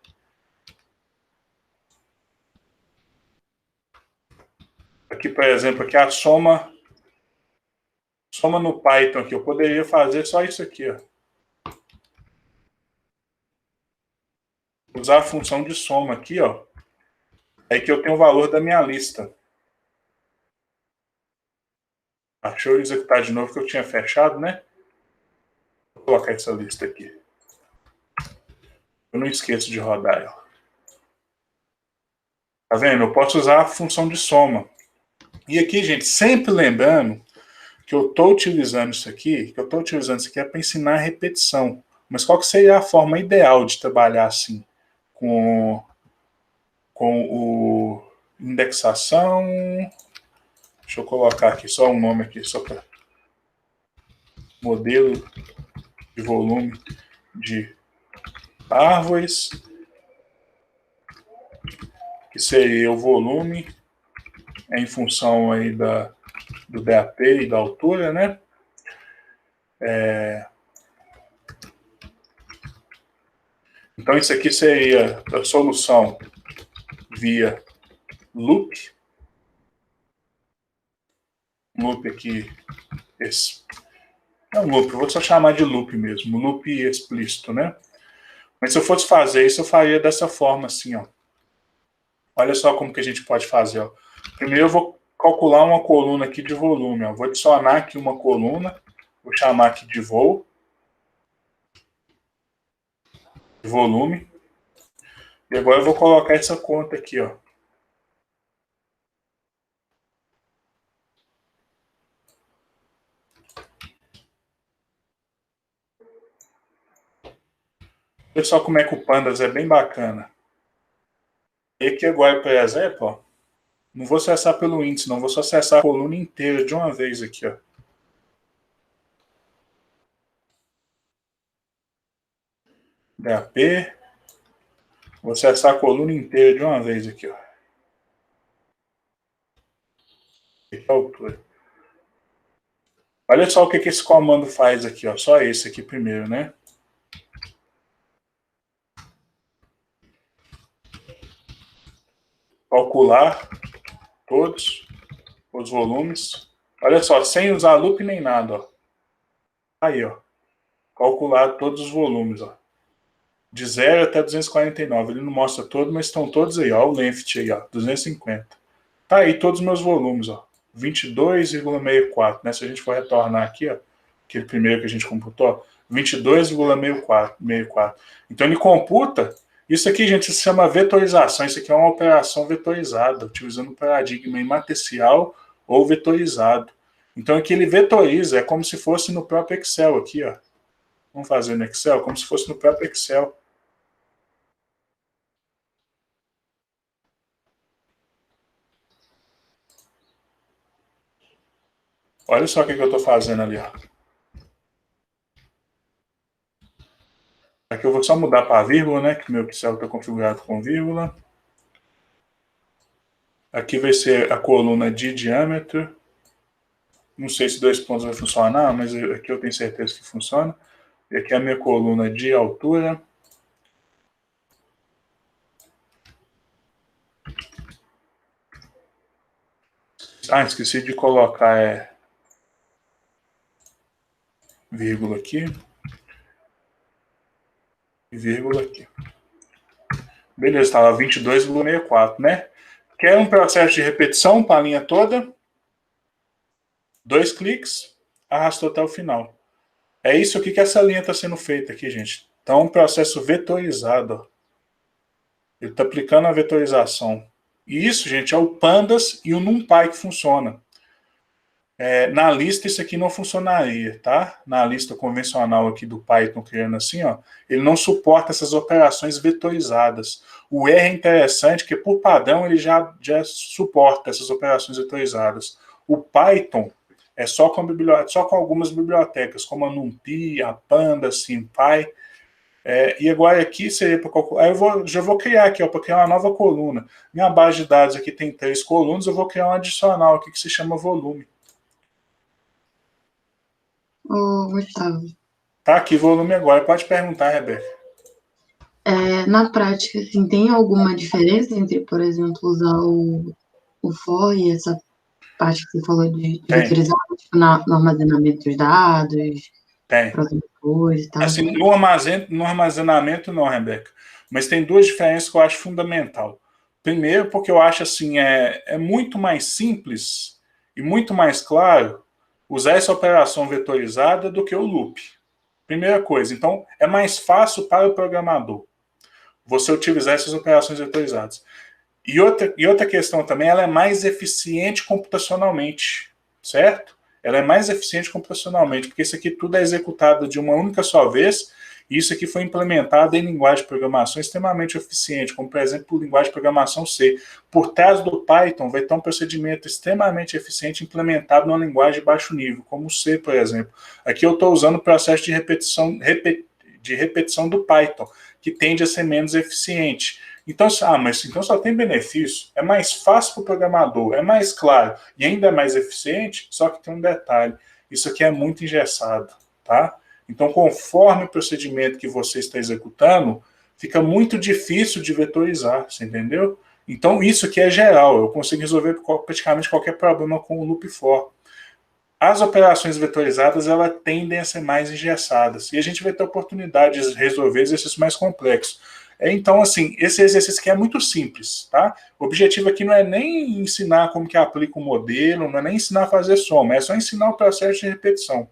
Aqui, por exemplo, aqui a soma no Python aqui. Eu poderia fazer só isso aqui, ó. Usar a função de soma aqui, ó. Aí que eu tenho o valor da minha lista. Deixa eu executar de novo que eu tinha fechado, né? Vou colocar essa lista aqui. Eu não esqueço de rodar ela. Tá vendo? Eu posso usar a função de soma. E aqui, gente, sempre lembrando que eu estou utilizando isso aqui, é para ensinar a repetição. Mas qual que seria a forma ideal de trabalhar assim? Com o indexação. Deixa eu colocar aqui só um nome aqui, só para modelo de volume de árvores, que seria o volume em função aí do DAP e da altura, né? Então, isso aqui seria a solução via loop. Loop aqui, esse. É um loop, eu vou só chamar de loop mesmo, loop explícito, né? Mas se eu fosse fazer isso, eu faria dessa forma, assim, ó. Olha só como que a gente pode fazer, ó. Primeiro eu vou calcular uma coluna aqui de volume, ó. Vou adicionar aqui uma coluna, vou chamar aqui de volume. E agora eu vou colocar essa conta aqui, ó. Olha só como é que o Pandas é bem bacana. E aqui agora, por exemplo, ó, não vou acessar pelo índice, não. Vou só acessar a coluna inteira de uma vez aqui, ó. DAP. Vou acessar a coluna inteira de uma vez aqui, ó. Altura. Olha só o que esse comando faz aqui, ó. Só esse aqui primeiro, né? Calcular todos os volumes. Olha só, sem usar loop nem nada, ó. Aí, ó. Calcular todos os volumes, ó. De 0 até 249. Ele não mostra todo, mas estão todos aí, ó. O length aí, ó. 250. Tá aí todos os meus volumes, ó. 22,64, né? Se a gente for retornar aqui, ó, aquele primeiro que a gente computou, 22,64. Então ele computa. Isso aqui, gente, se chama vetorização. Isso aqui é uma operação vetorizada, utilizando o paradigma imatricial ou vetorizado. Então aqui ele vetoriza, é como se fosse no próprio Excel aqui, ó. Vamos fazer no Excel, como se fosse no próprio Excel. Olha só o que eu estou fazendo ali, ó. Aqui eu vou só mudar para vírgula, né? Que meu Excel está configurado com vírgula. Aqui vai ser a coluna de diâmetro. Não sei se 2 pontos vai funcionar, mas aqui eu tenho certeza que funciona. E aqui é a minha coluna de altura. Ah, esqueci de colocar vírgula aqui. E vírgula aqui. Beleza, estava 22,64, né? Quer um processo de repetição para a linha toda? 2 cliques, arrastou até o final. É isso aqui que essa linha está sendo feita aqui, gente. Então, um processo vetorizado. Ó. Ele está aplicando a vetorização. E isso, gente, é o Pandas e o NumPy que funciona. Na lista, isso aqui não funcionaria, tá? Na lista convencional aqui do Python, criando assim, ó, ele não suporta essas operações vetorizadas. O R é interessante, porque por padrão ele já suporta essas operações vetorizadas. O Python é só com algumas bibliotecas, como a NumPy, a Pandas, SymPy. E agora aqui seria para calcular. Eu já vou criar aqui, para criar uma nova coluna. Minha base de dados aqui tem 3 colunas, eu vou criar um adicional aqui que se chama volume. Ô, Gustavo. Tá aqui volume agora. Pode perguntar, Rebeca. Na prática, assim, tem alguma diferença entre, por exemplo, usar o for e essa parte que você falou de vetorizar, tipo, no armazenamento dos dados? Tem. Para outra coisa e tal? Assim, no armazenamento não, Rebeca. Mas tem 2 diferenças que eu acho fundamental. Primeiro, porque eu acho assim, é muito mais simples e muito mais claro usar essa operação vetorizada do que o loop. Primeira coisa, então é mais fácil para o programador você utilizar essas operações vetorizadas. E outra questão também, ela é mais eficiente computacionalmente, certo? Ela é mais eficiente computacionalmente, porque isso aqui tudo é executado de uma única só vez, e isso aqui foi implementado em linguagem de programação extremamente eficiente, como, por exemplo, linguagem de programação C. Por trás do Python vai ter um procedimento extremamente eficiente implementado numa linguagem de baixo nível, como o C, por exemplo. Aqui eu estou usando o processo de repetição do Python, que tende a ser menos eficiente. Então, mas então só tem benefício. É mais fácil para o programador, é mais claro e ainda é mais eficiente, só que tem um detalhe. Isso aqui é muito engessado. tá? Então, conforme o procedimento que você está executando, fica muito difícil de vetorizar, você entendeu? Então, isso aqui é geral, eu consigo resolver praticamente qualquer problema com o loop for. As operações vetorizadas, elas tendem a ser mais engessadas, e a gente vai ter oportunidade de resolver exercícios mais complexos. Então, assim, esse exercício aqui é muito simples, tá? O objetivo aqui não é nem ensinar como que aplica o modelo, não é nem ensinar a fazer soma, é só ensinar o processo de repetição.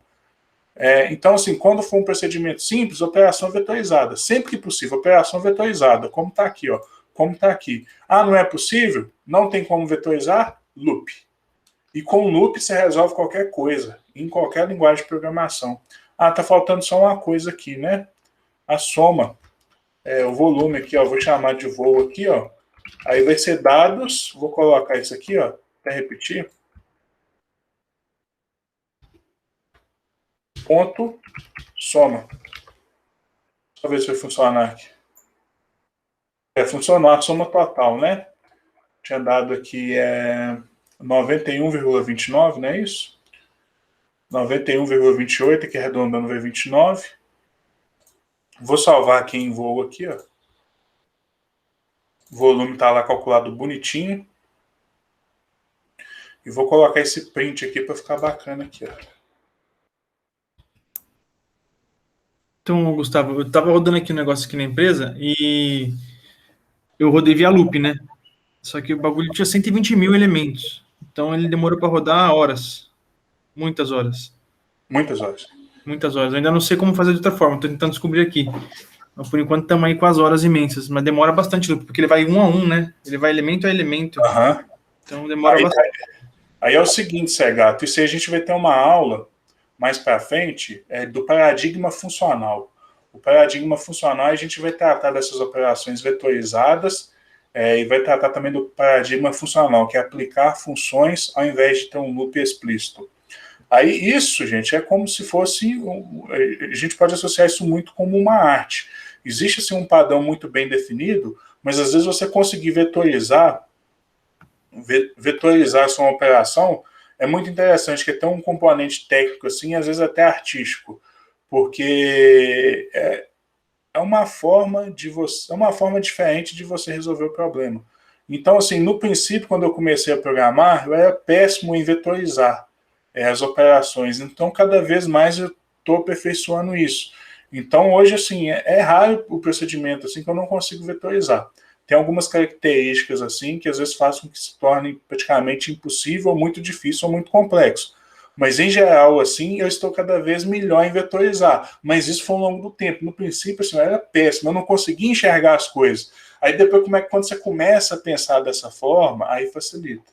Então, assim, quando for um procedimento simples, operação vetorizada. Sempre que possível, operação vetorizada, como está aqui, ó. Como está aqui. Ah, não é possível? Não tem como vetorizar? Loop. E com loop você resolve qualquer coisa, em qualquer linguagem de programação. Ah, tá faltando só uma coisa aqui, né? A soma. O volume aqui, ó. Vou chamar de voo aqui, ó. Aí vai ser dados. Vou colocar isso aqui, ó. Para repetir. Ponto soma. Deixa eu ver se vai funcionar aqui. Funcionou a soma total, né? Tinha dado aqui 91,29, não é isso? 91,28, aqui arredondando vai 29. Vou salvar aqui em voo aqui, ó. O volume está lá calculado bonitinho. E vou colocar esse print aqui para ficar bacana aqui, ó. Então, Gustavo, eu estava rodando aqui um negócio aqui na empresa e eu rodei via loop, né? Só que o bagulho tinha 120 mil elementos. Então ele demorou para rodar horas. Muitas horas. Muitas horas. Muitas horas. Eu ainda não sei como fazer de outra forma, estou tentando descobrir aqui. Mas, por enquanto estamos aí com as horas imensas, mas demora bastante, porque ele vai um a um, né? Ele vai elemento a elemento. Uhum. Então demora bastante. Aí é o seguinte, Segato, isso aí a gente vai ter uma aula mais para frente do paradigma funcional. O paradigma funcional a gente vai tratar dessas operações vetorizadas e vai tratar também do paradigma funcional, que é aplicar funções ao invés de ter um loop explícito. Aí isso, gente, é como se fosse... A gente pode associar isso muito como uma arte. Existe, assim, um padrão muito bem definido, mas às vezes você conseguir vetorizar sua operação é muito interessante, que tem um componente técnico, assim, às vezes até artístico, porque é uma forma diferente de você resolver o problema. Então, assim, no princípio, quando eu comecei a programar, eu era péssimo em vetorizar as operações. Então, cada vez mais eu estou aperfeiçoando isso. Então, hoje, assim, é raro o procedimento assim que eu não consigo vetorizar. Tem algumas características assim que às vezes fazem com que se torne praticamente impossível, muito difícil ou muito complexo. Mas, em geral, assim, eu estou cada vez melhor em vetorizar. Mas isso foi ao longo do tempo. No princípio, assim, eu era péssimo, eu não conseguia enxergar as coisas. Aí depois, quando você começa a pensar dessa forma, aí facilita.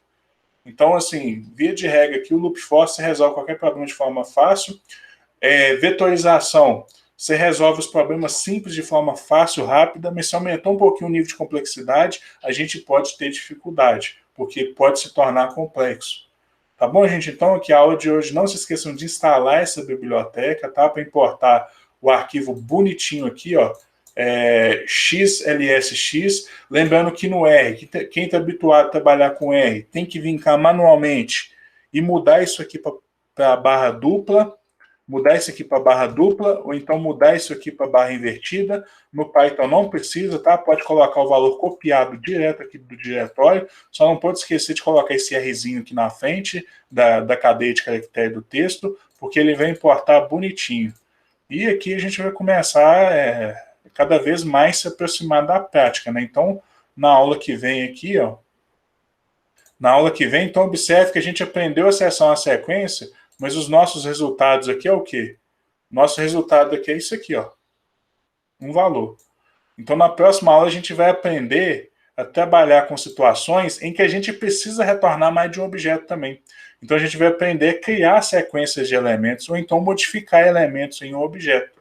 Então, assim, via de regra aqui, o loop for você resolve qualquer problema de forma fácil. Vetorização, você resolve os problemas simples de forma fácil, rápida, mas se aumentar um pouquinho o nível de complexidade, a gente pode ter dificuldade, porque pode se tornar complexo. Tá bom, gente? Então, aqui a aula de hoje, não se esqueçam de instalar essa biblioteca, tá? Para importar o arquivo bonitinho aqui, ó, XLSX. Lembrando que no R, quem está habituado a trabalhar com R, tem que vincar manualmente e mudar isso aqui para barra dupla, mudar isso aqui para barra dupla, ou então mudar isso aqui para barra invertida. No Python não precisa, tá? Pode colocar o valor copiado direto aqui do diretório, só não pode esquecer de colocar esse Rzinho aqui na frente da cadeia de caractere do texto, porque ele vai importar bonitinho. E aqui a gente vai começar cada vez mais se aproximar da prática, né? Então, na aula que vem aqui, ó, então observe que a gente aprendeu a acessar uma sequência, mas os nossos resultados aqui é o quê? Nosso resultado aqui é isso aqui, ó. Um valor. Então, na próxima aula, a gente vai aprender a trabalhar com situações em que a gente precisa retornar mais de um objeto também. Então, a gente vai aprender a criar sequências de elementos ou então modificar elementos em um objeto,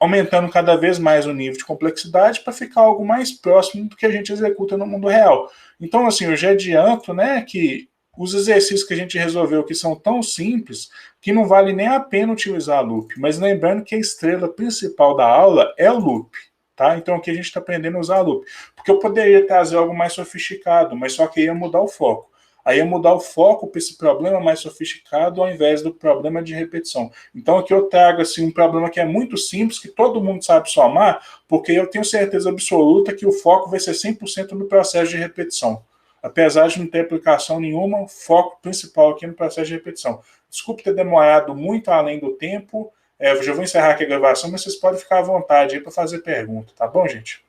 aumentando cada vez mais o nível de complexidade para ficar algo mais próximo do que a gente executa no mundo real. Então, assim, eu já adianto, né, que os exercícios que a gente resolveu que são tão simples que não vale nem a pena utilizar loop. Mas lembrando que a estrela principal da aula é o loop. Tá? Então aqui a gente está aprendendo a usar loop. Porque eu poderia trazer algo mais sofisticado, mas só que ia mudar o foco. Aí é mudar o foco para esse problema mais sofisticado ao invés do problema de repetição. Então aqui eu trago assim, um problema que é muito simples, que todo mundo sabe somar, porque eu tenho certeza absoluta que o foco vai ser 100% no processo de repetição. Apesar de não ter aplicação nenhuma, o foco principal aqui no processo de repetição. Desculpe ter demorado muito além do tempo, eu já vou encerrar aqui a gravação, mas vocês podem ficar à vontade aí para fazer pergunta, tá bom, gente?